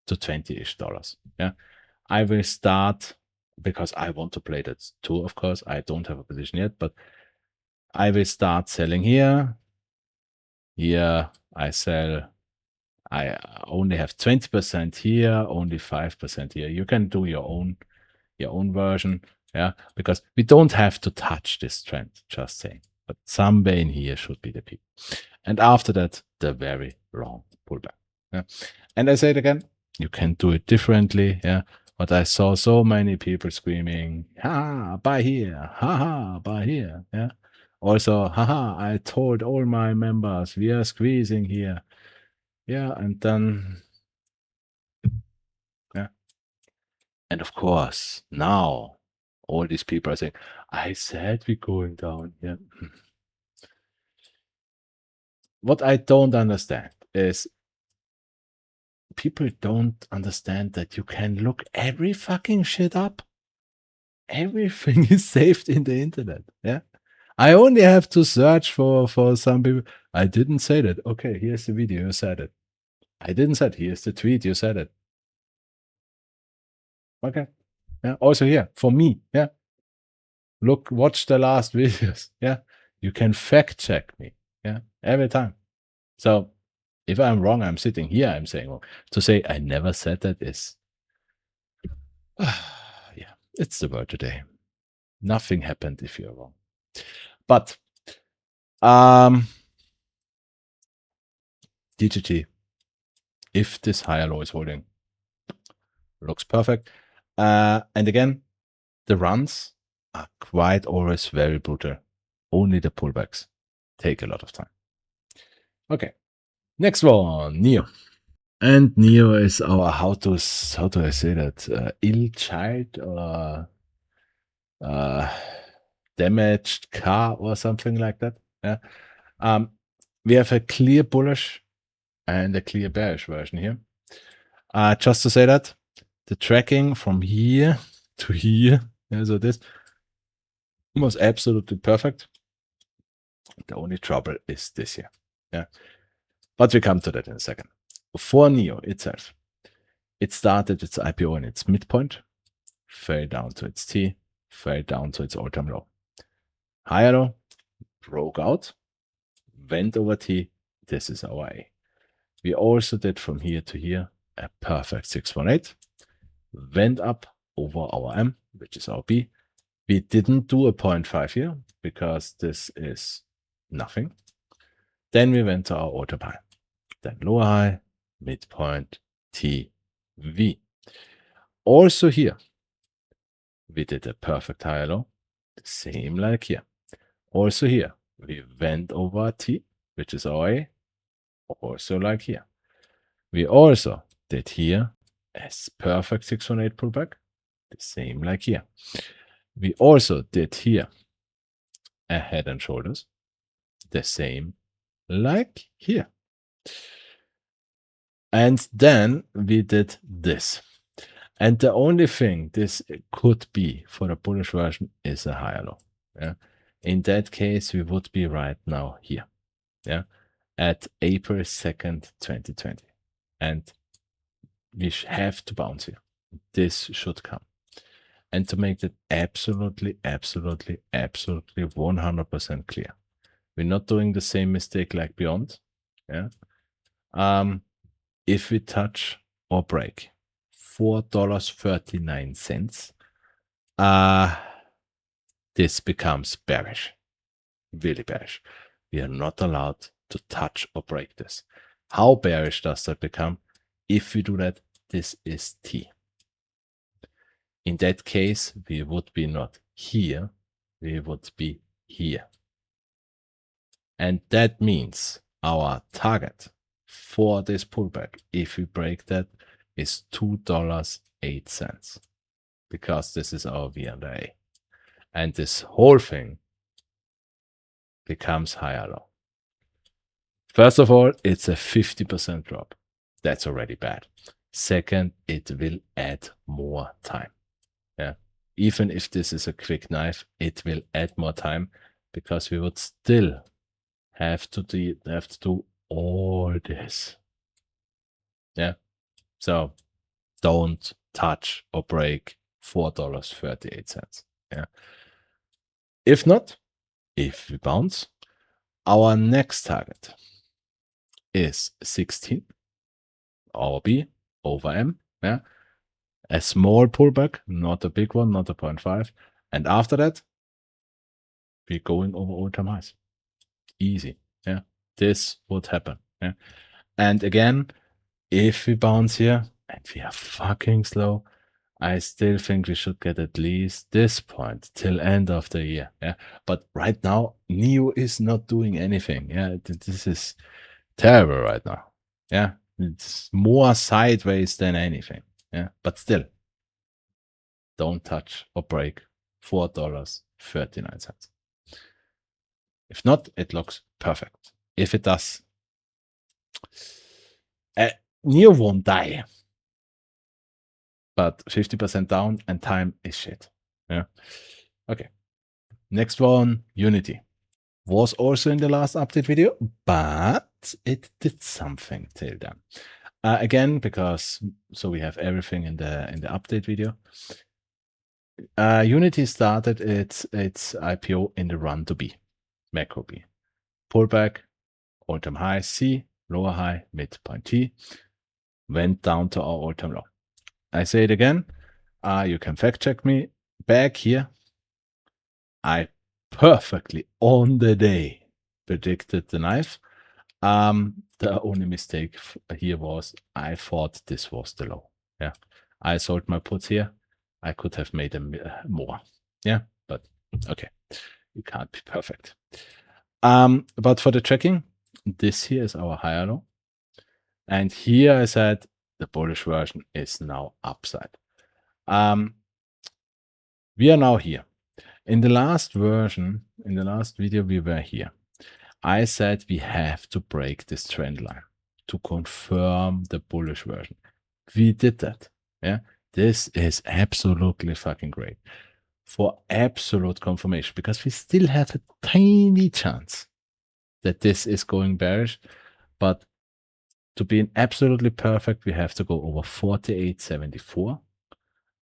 to 20-ish dollars. Yeah, I will start, because I want to play that too, of course. I don't have a position yet, but I will start selling here. Here I sell. I only have 20% here, only 5% here. You can do your own version, yeah, because we don't have to touch this trend, just saying. But somewhere in here should be the peak. And after that, the very long pullback. Yeah. And I say it again, you can do it differently, yeah. But I saw so many people screaming, ha, buy here, ha, buy here, yeah. Also, haha, I told all my members we are squeezing here. Yeah, and then, yeah. And of course, now all these people are saying, I said we're going down. Yeah. What I don't understand is people don't understand that you can look every fucking shit up. Everything is saved in the internet. Yeah. I only have to search for some people. I didn't say that. Okay, here's the video. You said it. I didn't say it. Here's the tweet. You said it. Okay. Yeah. Also here for me. Yeah. Look, watch the last videos. Yeah. You can fact check me. Yeah. Every time. So if I'm wrong, I'm sitting here, I'm saying wrong. To say I never said that is, yeah, it's the word today. Nothing happened if you're wrong. But DJT, if this higher low is holding, looks perfect. And again, the runs are quite always very brutal. Only the pullbacks take a lot of time. Okay, next one, NIO. And NIO is our, how do I say that, ill child or damaged car or something like that. Yeah. We have a clear bullish and a clear bearish version here. Just to say that the tracking from here to here, yeah, so this was absolutely perfect. The only trouble is this here. Yeah. But we come to that in a second. For NIO itself, it started its IPO in its midpoint, fell down to its T, fell down to its all-time low. Higher low, broke out, went over T. This is our A. We also did from here to here a perfect 618, went up over our M, which is our B. We didn't do a 0.5 here because this is nothing. Then we went to our all-time high, then lower high, midpoint, T, V. Also here, we did a perfect higher low, the same like here. Also here, we went over T, which is our A, also like here. We also did here a perfect 618 pullback, the same like here. We also did here a head and shoulders, the same like here. And then we did this. And the only thing this could be for the bullish version is a higher low. Yeah. In that case, we would be right now here. Yeah. At April 2nd, 2020. And we have to bounce here. This should come. And to make that absolutely 100% clear, we're not doing the same mistake like BYND. Yeah. If we touch or break $4.39, this becomes bearish, really bearish. We are not allowed to touch or break this. How bearish does that become? If we do that, this is T. In that case, we would be not here, we would be here. And that means our target for this pullback, if we break that, is $2.08, because this is our V&A. And this whole thing becomes higher low. First of all, it's a 50% drop. That's already bad. Second, it will add more time. Yeah. Even if this is a quick knife, it will add more time, because we would still have to do all this. Yeah. So don't touch or break $4.38. Yeah. If not, if we bounce, our next target is 16, our B over M. Yeah. A small pullback, not a big one, not a 0.5. And after that, we're going over all-time highs. Easy. Yeah. This would happen. Yeah. And again, if we bounce here and we are fucking slow, I still think we should get at least this point till end of the year. Yeah. But right now, NIO is not doing anything. Yeah. This is terrible right now. Yeah. It's more sideways than anything. Yeah. But still, don't touch or break $4.39. If not, it looks perfect. If it does, NIO won't die, but 50% down and time is shit. Yeah. Okay. Next one, Unity. Was also in the last update video, but it did something till then. Again, because so we have everything in the update video. Unity started its IPO in the run to B, macro B. Pullback, all-time high C, lower high, midpoint T, went down to our all-time low. I say it again, you can fact check me. Back here, I perfectly on the day predicted the knife. The only mistake here was I thought this was the low. Yeah, I sold my puts here. I could have made them more. Yeah, but okay, you can't be perfect. But for the tracking, this here is our higher low. And here I said the bullish version is now upside. We are now here. In the last version, in the last video, we were here. I said we have to break this trend line to confirm the bullish version. We did that. Yeah, this is absolutely fucking great for absolute confirmation, because we still have a tiny chance that this is going bearish. But to be absolutely perfect, we have to go over 48.74.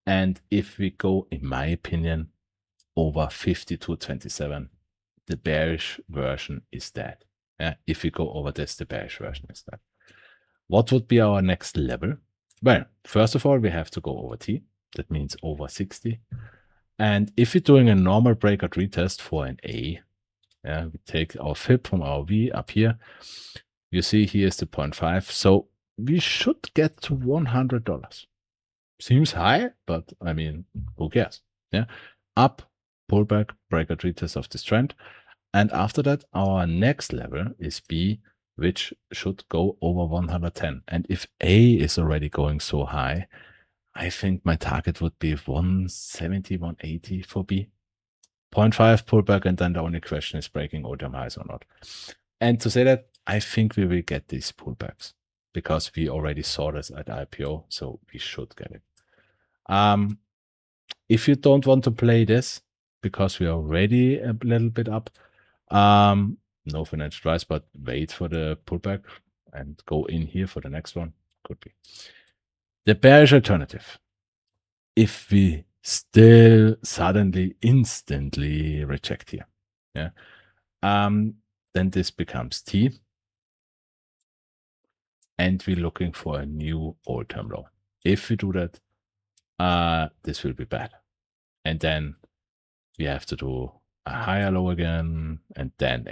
And if we go, in my opinion, over 52.27, the bearish version is dead. Yeah, if we go over this, the bearish version is dead. What would be our next level? Well, first of all, we have to go over T. That means over 60. And if we're doing a normal breakout retest for an A, yeah, we take our fib from our V up here. You see here is the 0.5. So we should get to $100. Seems high, but I mean, who cares? Yeah, up, pullback, breakout retest of this trend. And after that, our next level is B, which should go over 110. And if A is already going so high, I think my target would be 170, 180 for B. 0.5 pullback, and then the only question is breaking all-time highs or not. And to say that, I think we will get these pullbacks, because we already saw this at IPO, so we should get it. If you don't want to play this, because we are already a little bit up, no financial advice, but wait for the pullback and go in here for the next one. Could be. The bearish alternative, if we still suddenly instantly reject here, yeah, then this becomes T, and we're looking for a new all-time low. If we do that, this will be bad, and then we have to do a higher low again, and then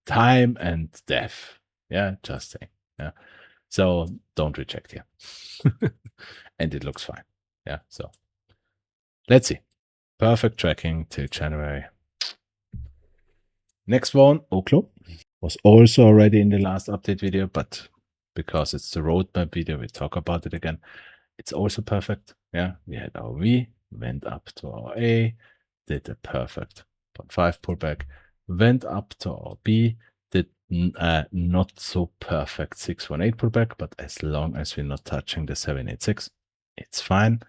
time and death. Yeah, just saying. Yeah, so don't reject here. And it looks fine. Yeah, so let's see. Perfect tracking till January. Next one, OKLO, was also already in the last update video, but because it's the roadmap video, we talk about it again. It's also perfect. Yeah, we had our V, went up to our A, did a perfect 0.5 pullback, went up to our B, did not so perfect 618 pullback, but as long as we're not touching the 786, it's fine.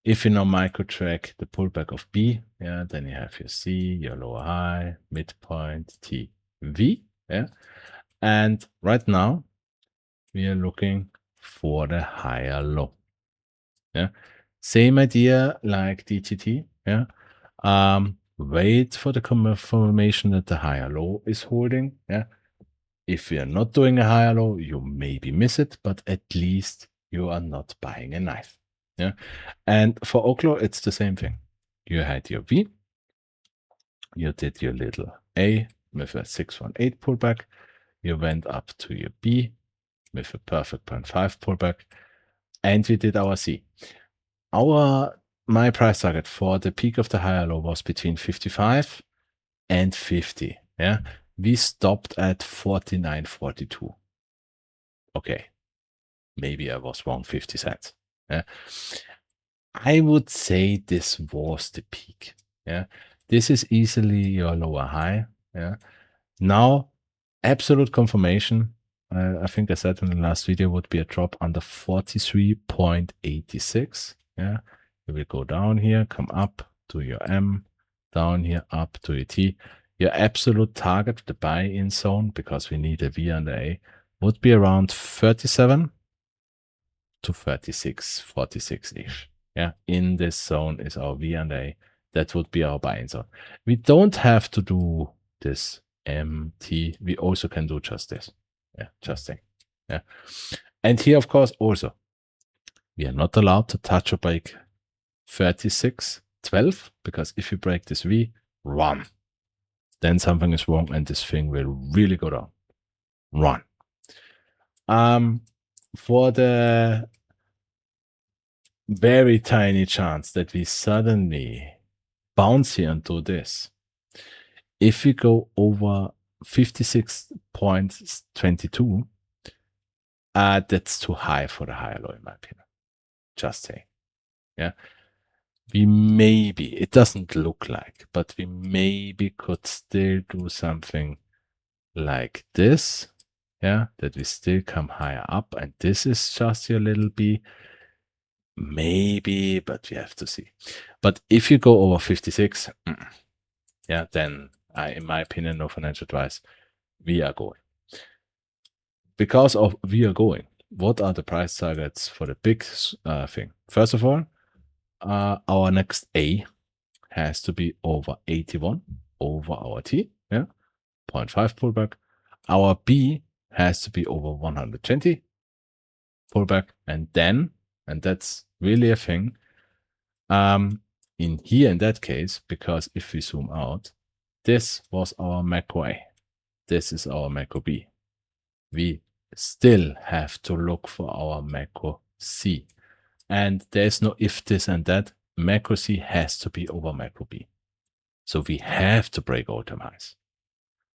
If you now micro track the pullback of B, yeah, then you have your C, your lower high, midpoint, T, V, yeah. And right now we are looking for the higher low. Yeah, same idea like DJT. Yeah, wait for the confirmation that the higher low is holding. Yeah, if you are not doing a higher low, you maybe miss it, but at least you are not buying a knife. Yeah, and for OKLO, it's the same thing. You had your V, you did your little A with a 618 pullback, you went up to your B with a perfect 0.5 pullback, and we did our C. My price target for the peak of the higher low was between 55 and 50. Yeah, we stopped at 49.42. Okay, maybe I was wrong 50 cents. Yeah, I would say this was the peak. Yeah, this is easily your lower high. Yeah, now absolute confirmation. I think I said in the last video would be a drop under 43.86. Yeah, you will go down here, come up to your M, down here, up to your T. Your absolute target, the buy-in zone, because we need a V and A, would be around 37 to 36, 46-ish. Yeah, in this zone is our V and A. That would be our buy-in zone. We don't have to do this MT. We also can do just this. Yeah, just saying. Yeah. And here, of course, also, we are not allowed to touch or break 36.12, because if you break this V, run. Then something is wrong and this thing will really go down. Run. For the very tiny chance that we suddenly bounce here and do this, if we go over 56.22, that's too high for the higher low, in my opinion. Just saying. Yeah. We maybe, it doesn't look like, but we maybe could still do something like this. Yeah, that we still come higher up, and this is just your little B. Maybe, but we have to see. But if you go over 56, yeah, then in my opinion, no financial advice, we are going. Because of we are going, what are the price targets for the big thing? First of all, our next A has to be over 81 over our T, yeah, 0.5 pullback. Our B has to be over 120 pullback, and then, and that's really a thing, in here in that case, because if we zoom out, this was our macro A, this is our macro B. We still have to look for our macro C. And there's no if, this, and that. Macro C has to be over macro B. So we have to break all-time highs.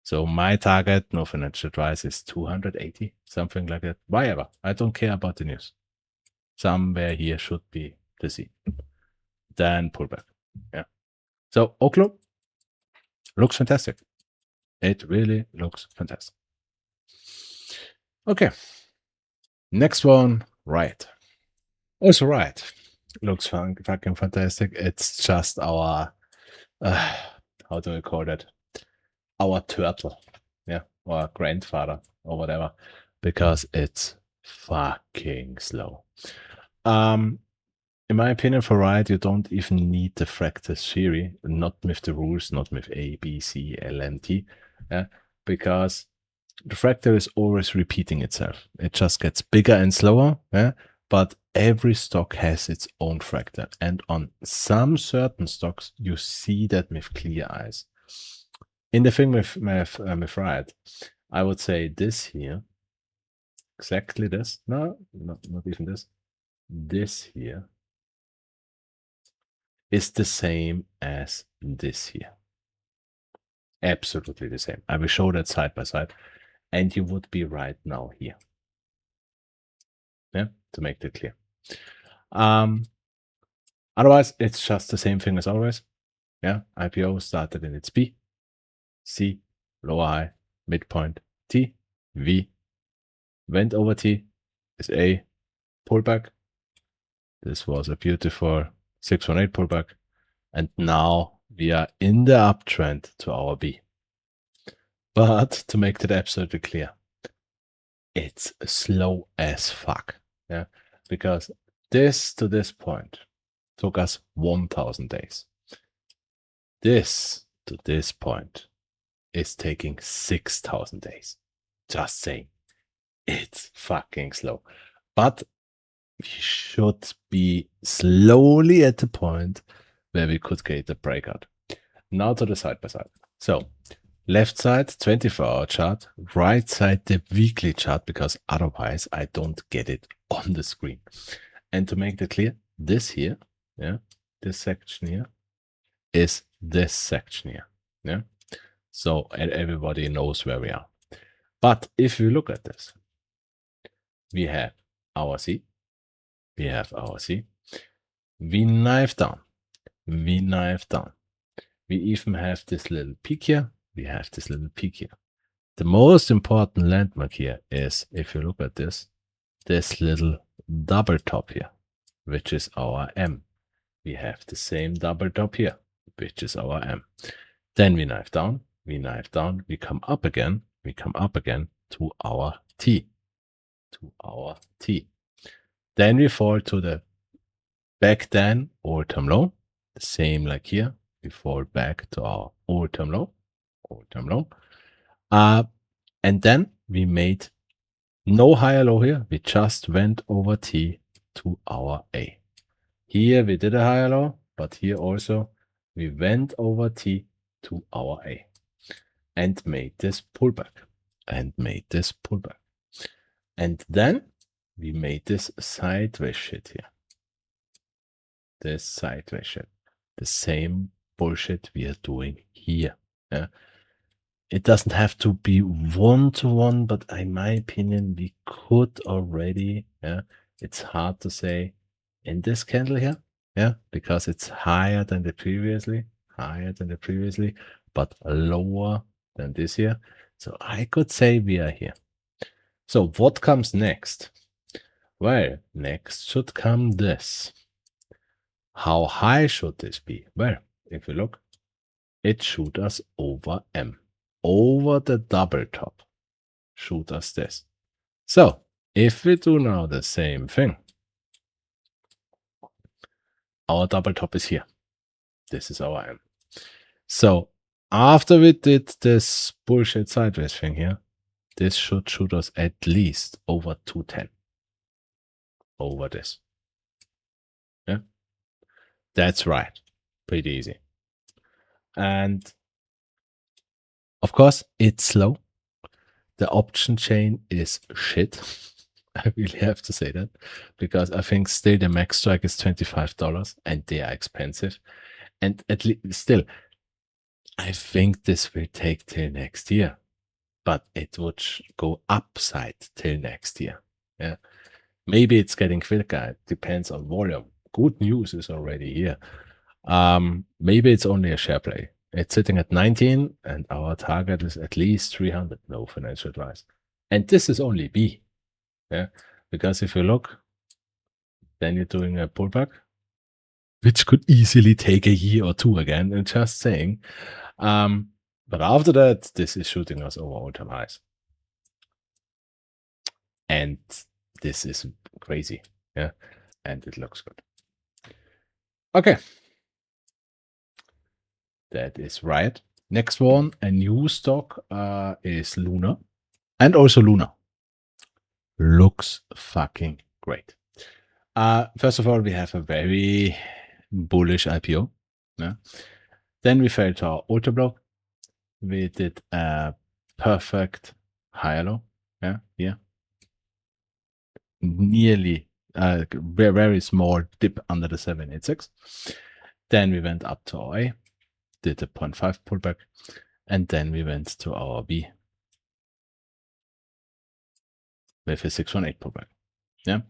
So my target, no financial advice, is 280, something like that. Whatever. I don't care about the news. Somewhere here should be the C. Then pullback. Yeah. So OKLO looks fantastic. It really looks fantastic. Okay. Next one, RIOT. Also RIOT looks fucking fantastic. It's just our, how do we call that? Our turtle, yeah, or grandfather or whatever, because it's fucking slow. In my opinion, for RIOT, you don't even need the fractal theory, not with the rules, not with A, B, C, L, and T, because the fractal is always repeating itself. It just gets bigger and slower, but every stock has its own fractal. And on some certain stocks, you see that with clear eyes. In the thing with RIOT, I would say this here, exactly this, no, not even this, this here is the same as this here. Absolutely the same. I will show that side by side, and you would be right now here. Yeah, to make that clear. Otherwise, it's just the same thing as always. Yeah, IPO started in its B, C, lower high, midpoint, T, V, went over T, is A, pullback. This was a beautiful 618 pullback. And now we are in the uptrend to our B. But to make that absolutely clear, it's slow as fuck. Yeah, because this to this point took us 1,000 days. This to this point is taking 6,000 days. Just saying, it's fucking slow. But we should be slowly at the point where we could get a breakout. Now to the side by side. So left side 24-hour chart, right side the weekly chart, because otherwise I don't get it on the screen. And to make that clear, this here, yeah, this section here is this section here. Yeah. So everybody knows where we are. But if you look at this, we have our C, we have our C, we knife down, we knife down. We even have this little peak here, we have this little peak here. The most important landmark here is, if you look at this little double top here, which is our M. We have the same double top here, which is our M. Then we knife down, we knife down, we come up again to our T, Then we fall to the back then all-time low, the same like here. We fall back to our all-time low. And then we made no higher low here. We just went over T to our A. Here we did a higher low, but here also we went over T to our A and made this pullback. And then we made this sideways shit here. This sideways shit. The same bullshit we are doing here. Yeah. It doesn't have to be one-to-one, but in my opinion, we could already, yeah, it's hard to say in this candle here, yeah, because it's higher than the previously, but lower than this here. So I could say we are here. So what comes next? Well, next should come this. How high should this be? Well, if you look, it shoot us over M. Over the double top, shoot us this. So if we do now the same thing, our double top is here. This is our M. So after we did this bullshit sideways thing here, this should shoot us at least over 210. Over this. Yeah, that's right. Pretty easy. And of course, it's slow. The option chain is shit. I really have to say that, because I think still the max strike is $25 and they are expensive. And at least still, I think this will take till next year, but it would go upside till next year. Yeah, maybe it's getting quicker. It depends on volume. Good news is already here. Maybe it's only a share play. It's sitting at 19 and our target is at least 300. No financial advice. And this is only B. Yeah, because if you look, then you're doing a pullback, which could easily take a year or two again. And just saying. But after that, this is shooting us over all-time highs. And this is crazy. Yeah. And it looks good. Okay. That is RIOT. Next one, a new stock is LUNR. And also LUNR. Looks fucking great. First of all, we have a very bullish IPO. Yeah. Then we failed to our auto block. We did a perfect higher low. Yeah, here. Nearly very small dip under the 786. Then we went up to our A, did a 0.5 pullback, and then we went to our B with a 618 pullback. Yeah.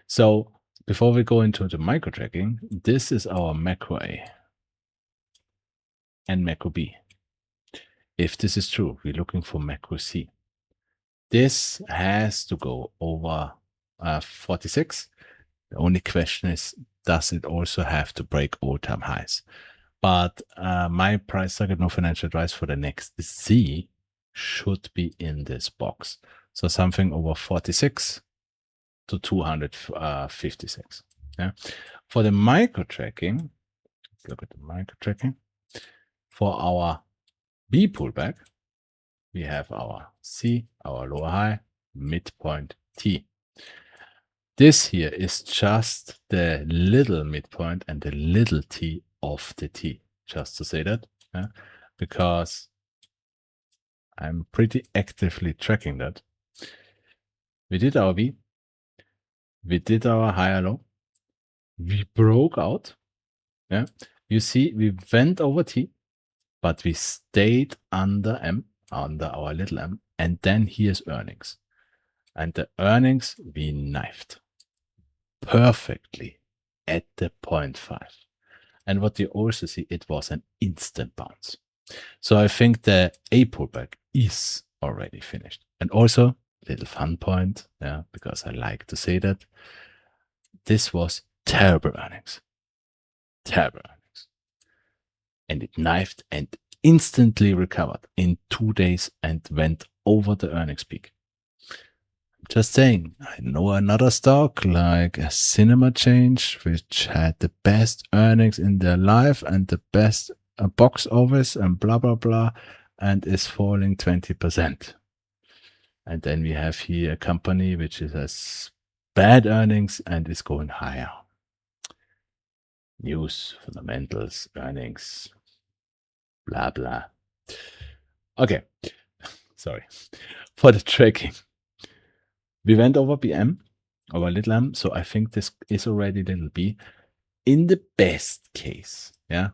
So before we go into the micro tracking, this is our macro A and macro B. If this is true, we're looking for macro C. This has to go over 46. The only question is, does it also have to break all-time highs? But my price target, no financial advice for the next C should be in this box. So something over 46 to 256. Yeah. For the micro tracking, let's look at the micro tracking. For our B pullback, we have our C, our lower high, midpoint T. This here is just the little midpoint and the little T of the T, just to say that, because I'm pretty actively tracking that. We did our V, we did our higher low, we broke out. Yeah, you see, we went over T, but we stayed under M, under our little m, and then here's earnings. And the earnings, we knifed perfectly at the 0.5. And what you also see, it was an instant bounce. So I think the A pullback is already finished. And also, little fun point, yeah, because I like to say that, this was terrible earnings. Terrible earnings. And it knifed and instantly recovered in 2 days and went over the earnings peak. Just saying, I know another stock like a Cinema Change, which had the best earnings in their life and the best box office and blah, blah, blah, and is falling 20%. And then we have here a company which has bad earnings and is going higher. News, fundamentals, earnings, blah, blah. Okay, sorry. For the tracking, we went over BM, over little m, so I think this is already little b. In the best case, yeah,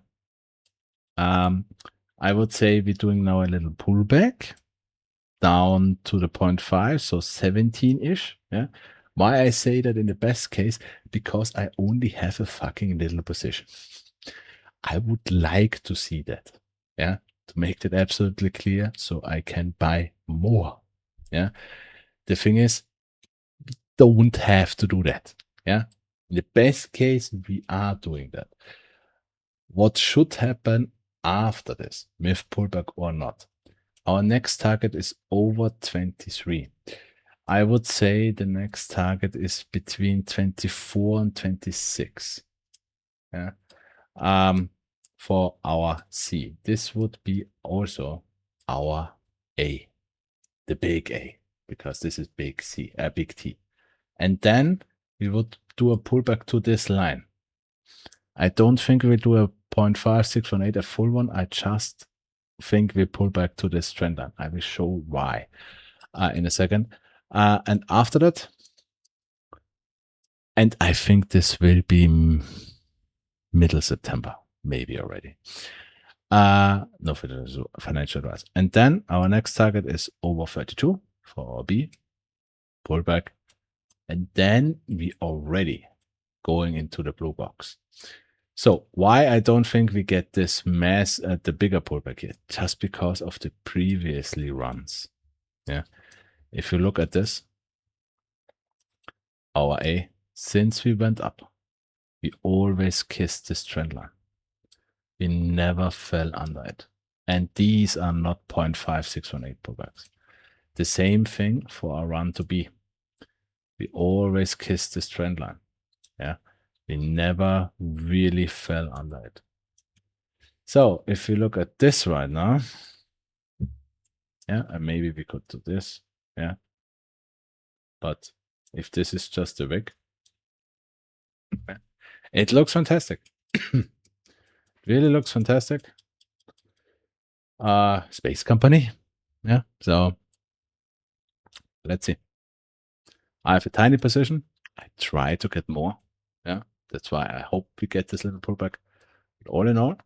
I would say we're doing now a little pullback down to the 0.5, so 17-ish, yeah. Why I say that in the best case? Because I only have a fucking little position. I would like to see that, yeah, to make that absolutely clear so I can buy more, yeah. The thing is, we don't have to do that, yeah. In the best case, we are doing that. What should happen after this, with pullback or not? Our next target is over 23. I would say the next target is between 24 and 26. Yeah. For our C. This would be also our A, the big A, because this is big C, big T. And then we would do a pullback to this line. I don't think we do a 0.5, 618, a full one. I just think we pull back to this trend line. I will show why in a second. And after that, and I think this will be middle September, maybe already. No financial advice. And then our next target is over 32 for our B, pullback. And then we already going into the blue box. So why I don't think we get this mass at the bigger pullback here, just because of the previously runs. Yeah. If you look at this, our A, since we went up, we always kissed this trend line. We never fell under it. And these are not 0.5, 618 pullbacks. The same thing for our run to B. we always kiss this trend line. Yeah, we never really fell under it. So if you look at this right now, yeah, and maybe we could do this, yeah. But if this is just a wick, it looks fantastic. Really looks fantastic. Space company, yeah. So let's see. I have a tiny position. I try to get more. Yeah, that's why I hope we get this little pullback. But all in all,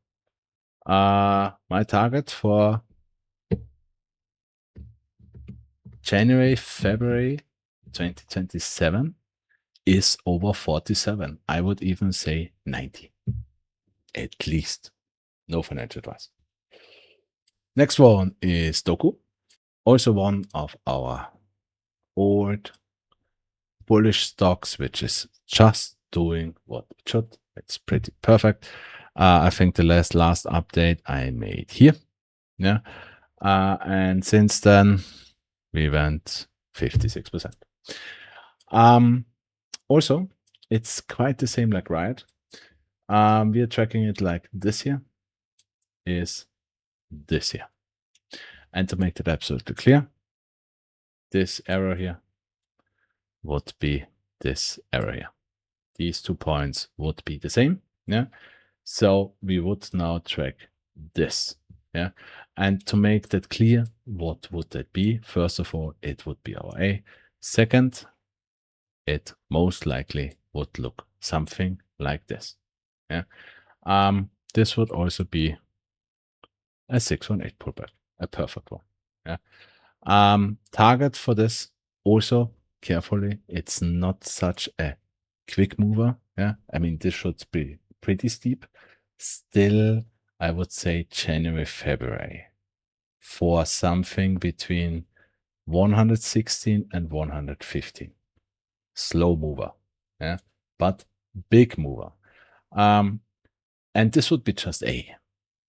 my target for January, February 2027 is over 47. I would even say 90. At least. No financial advice. Next one is DOCU. Also one of our old bullish stocks, which is just doing what it should. It's pretty perfect. I think the last update I made here. Yeah. And since then, we went 56%. Also, it's quite the same like RIOT. We are tracking it like this here is this here. And to make that absolutely clear, this arrow here would be this arrow here. These 2 points would be the same. Yeah. So we would now track this. Yeah. And to make that clear, what would that be? First of all, it would be our A. Second, it most likely would look something like this. Yeah. This would also be a 618 pullback, a perfect one. Yeah. Target for this also carefully. It's not such a quick mover. Yeah. I mean, this should be pretty steep. Still, I would say January, February for something between 116 and 115. Slow mover. Yeah. But big mover. And this would be just A.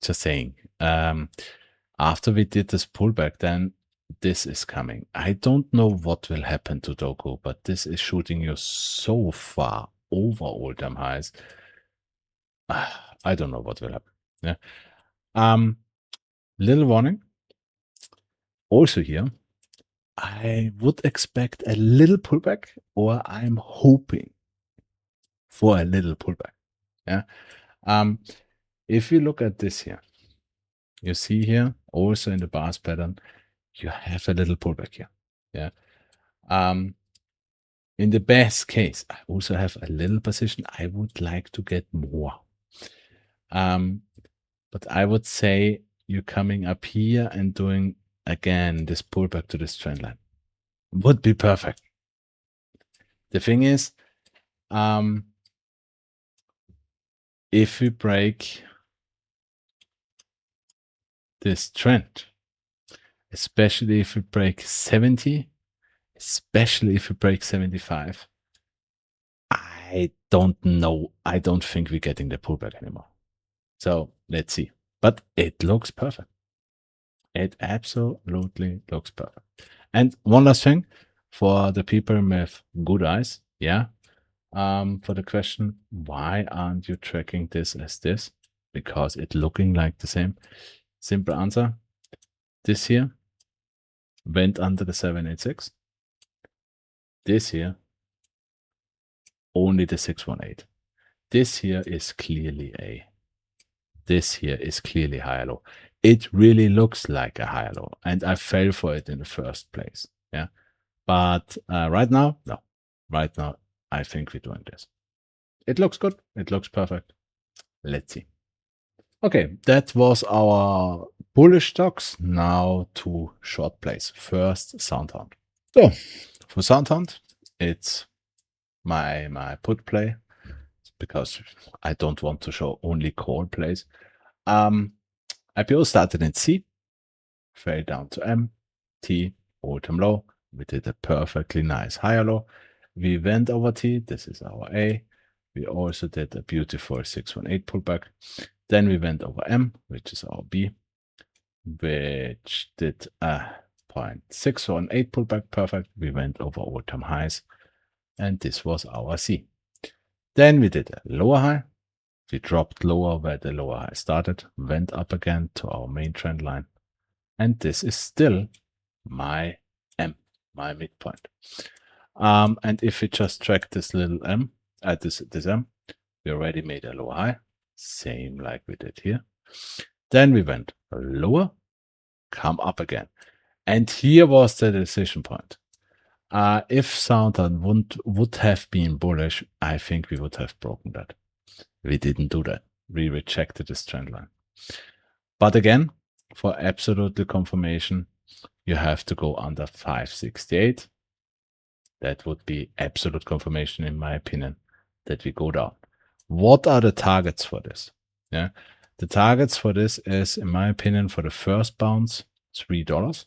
Just saying. After we did this pullback, then this is coming. I don't know what will happen to DOCU, but this is shooting you so far over all-time highs. I don't know what will happen. Yeah. Little warning. Also here, I would expect a little pullback, or I'm hoping for a little pullback. Yeah. If you look at this here, you see here also in the bars pattern, you have a little pullback here. Yeah. In the best case, I also have a little position. I would like to get more. But I would say you're coming up here and doing again this pullback to this trend line would be perfect. The thing is, if we break this trend, especially if we break 70, especially if we break 75, I don't know. I don't think we're getting the pullback anymore. So let's see. But it looks perfect. It absolutely looks perfect. And one last thing for the people with good eyes. Yeah. For the question, why aren't you tracking this as this? Because it's looking like the same. Simple answer. This here went under the 786. This here, only the 618. This here is clearly A. This here is clearly higher low. It really looks like a higher low, and I fell for it in the first place. Yeah. But right now, no. Right now, I think we're doing this. It looks good. It looks perfect. Let's see. Okay, that was our bullish stocks. Now to short plays. First, SOUN. So for SOUN, it's my put play because I don't want to show only call plays. IPO started in C, fell down to M, T, all-time low. We did a perfectly nice higher low. We went over T. This is our A. We also did a beautiful 618 pullback. Then we went over M, which is our B, which did a 0.618 pullback. Perfect. We went over all-time highs. and this was our C. Then we did a lower high. We dropped lower where the lower high started, went up again to our main trend line. And this is still my M, my midpoint. And if we just track this little M, this M, we already made a lower high, same like we did here. Then we went lower, come up again. And here was the decision point. If SOUN would have been bullish, I think we would have broken that. We didn't do that. We rejected this trend line. But again, for absolute confirmation, you have to go under 568. That would be absolute confirmation, in my opinion, that we go down. What are the targets for this? Yeah, the targets for this is, in my opinion, for the first bounce, $3.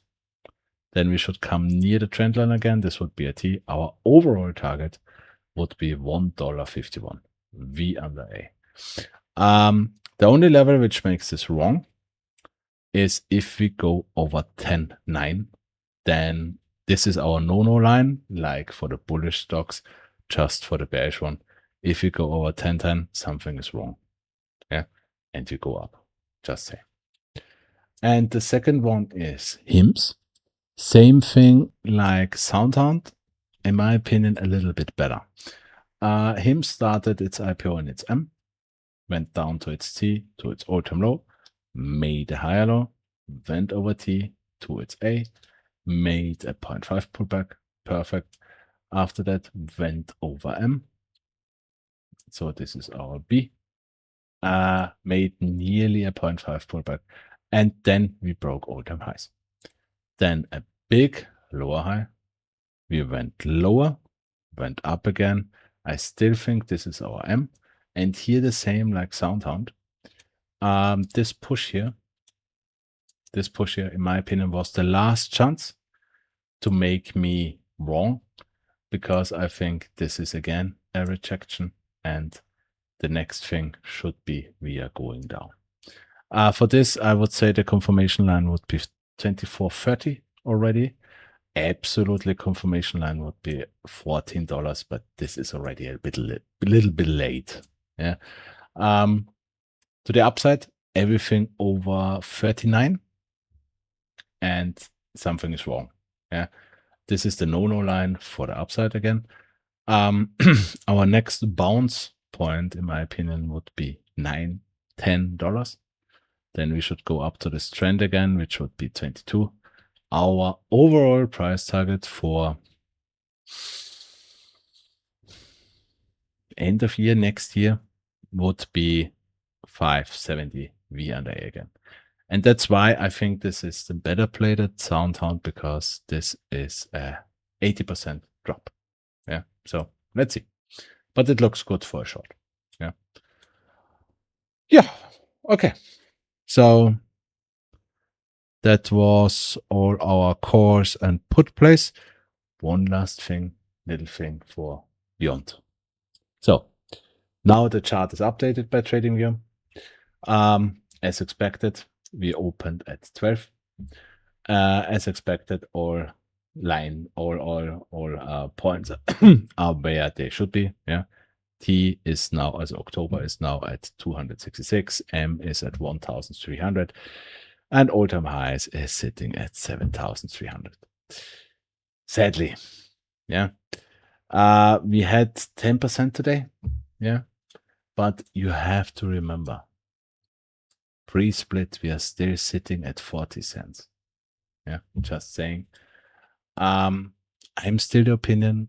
Then we should come near the trend line again. This would be a T. Our overall target would be $1.51. V under A. The only level which makes this wrong is if we go over 10.9, then this is our no-no line, like for the bullish stocks, just for the bearish one. If we go over 10.10, something is wrong. Yeah, and we go up. Just say. And the second one is HIMS. Same thing like SOUN, in my opinion, a little bit better. HIMS started its IPO in its M, went down to its T, to its all-time low, made a higher low, went over T to its A, made a 0.5 pullback, perfect. After that, went over M. So this is our B. Made nearly a 0.5 pullback, and then we broke all-time highs. Then a big lower high. We went lower, went up again. I still think this is our M. And here the same like SOUN. This push here, in my opinion, was the last chance to make me wrong, because I think this is again a rejection, and the next thing should be we are going down. For this, I would say the confirmation line would be 24.30 already. Absolutely confirmation line would be $14, but this is already a little bit late. Yeah. To the upside, everything over 39, and something is wrong. Yeah. This is the no-no line for the upside again. Our next bounce point, in my opinion, would be $9, $10. Then we should go up to this trend again, which would be 22. Our overall price target for end of year next year would be 570 V under A again. And that's why I think this is the better play than SOUN, because this is a 80% drop. Yeah. So let's see. But it looks good for a short. Yeah. Yeah. Okay. So that was all our calls and put plays. One last thing, little thing for BYND. So now the chart is updated by TradingView. As expected, we opened at 12. As expected, all points are where they should be. Yeah. T is now, as October is now at 266. M is at 1,300. And all-time highs is sitting at 7,300. Sadly, yeah. We had 10% today, yeah. But you have to remember, pre-split, we are still sitting at 40 cents. Yeah, just saying. I'm still the opinion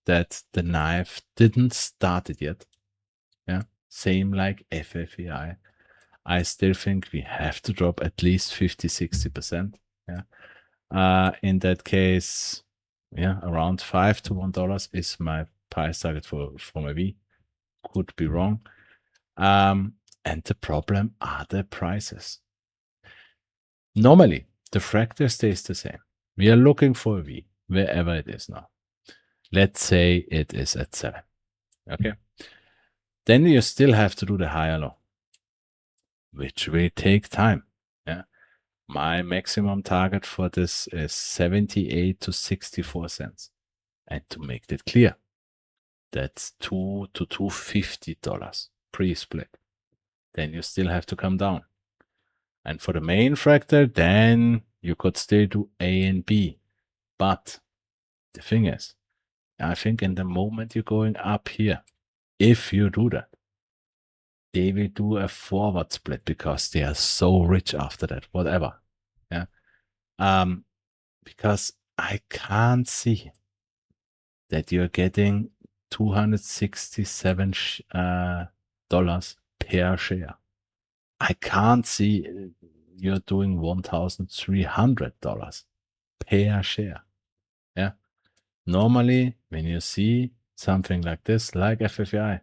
that the knife didn't start it yet. Yeah, same like FFEI. I still think we have to drop at least 50-60%. Yeah. In that case, yeah, around $5 to $1 is my price target for my V. Could be wrong. And the problem are the prices. Normally, the fractal stays the same. We are looking for a V wherever it is now. Let's say it is at 7. Okay. Then you still have to do the higher low, which will take time. Yeah. My maximum target for this is 78 to 64 cents. And to make that clear, That's $2 to $250 pre-split. Then you still have to come down. And for the main fractal, then you could still do A and B. But the thing is, I think in the moment you're going up here, if you do that, they will do a forward split because they are so rich after that, whatever. Yeah. Because I can't see that you're getting $267 per share. I can't see you're doing $1,300 per share. Yeah. Normally, when you see something like this, like FFI,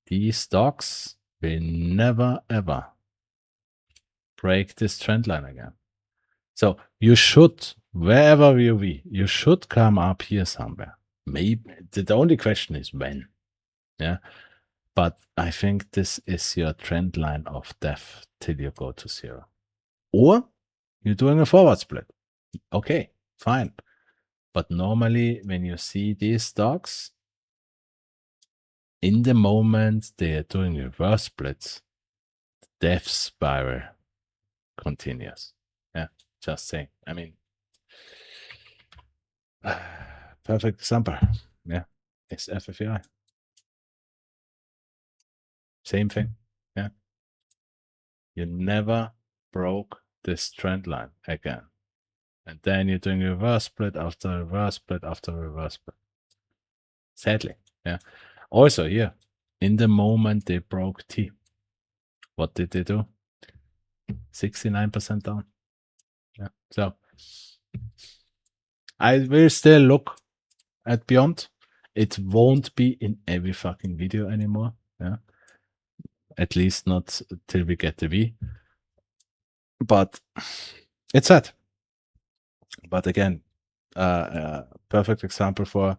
these stocks will never ever break this trend line again. So you should, wherever you be, you should come up here somewhere. Maybe the only question is when. Yeah. But I think this is your trend line of death till you go to zero. Or you're doing a forward split. Okay, fine. But normally when you see these stocks, in the moment they are doing reverse splits, death spiral continues. Yeah, just saying. I mean, perfect example. Yeah, it's FFI. Same thing. Yeah, you never broke this trend line again. And then you're doing reverse split after reverse split after reverse split. Sadly, yeah. Also here, in the moment they broke T, what did they do? 69% down. Yeah. So I will still look at BYND. It won't be in every fucking video anymore. Yeah. At least not till we get the V. But it's sad. But again, perfect example for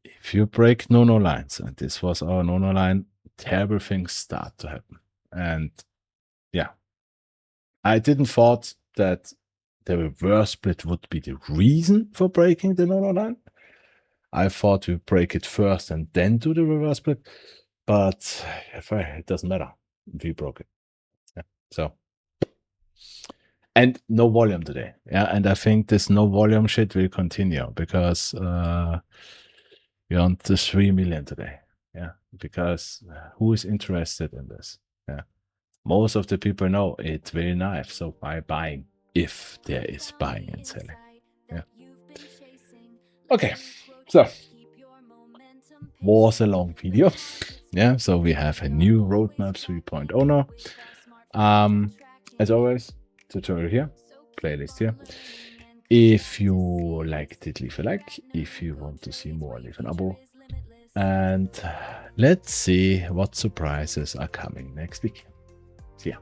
if you break no-no lines, and this was our no-no line, terrible things start to happen. And yeah, I didn't thought that the reverse split would be the reason for breaking the no-no line. I thought we break it first and then do the reverse split, but it doesn't matter if we broke it. Yeah. So, and no volume today. Yeah, and I think this no volume shit will continue because we're on to 3 million today. Yeah, because who is interested in this? Yeah, most of the people know it's very nice. So why buying if there is buying and selling? Yeah. Okay, so was a long video. Yeah, so we have a new roadmap 3.0 now. As always, tutorial here, playlist here. If you liked it, leave a like. If you want to see more, leave an abo. And let's see what surprises are coming next week. See ya.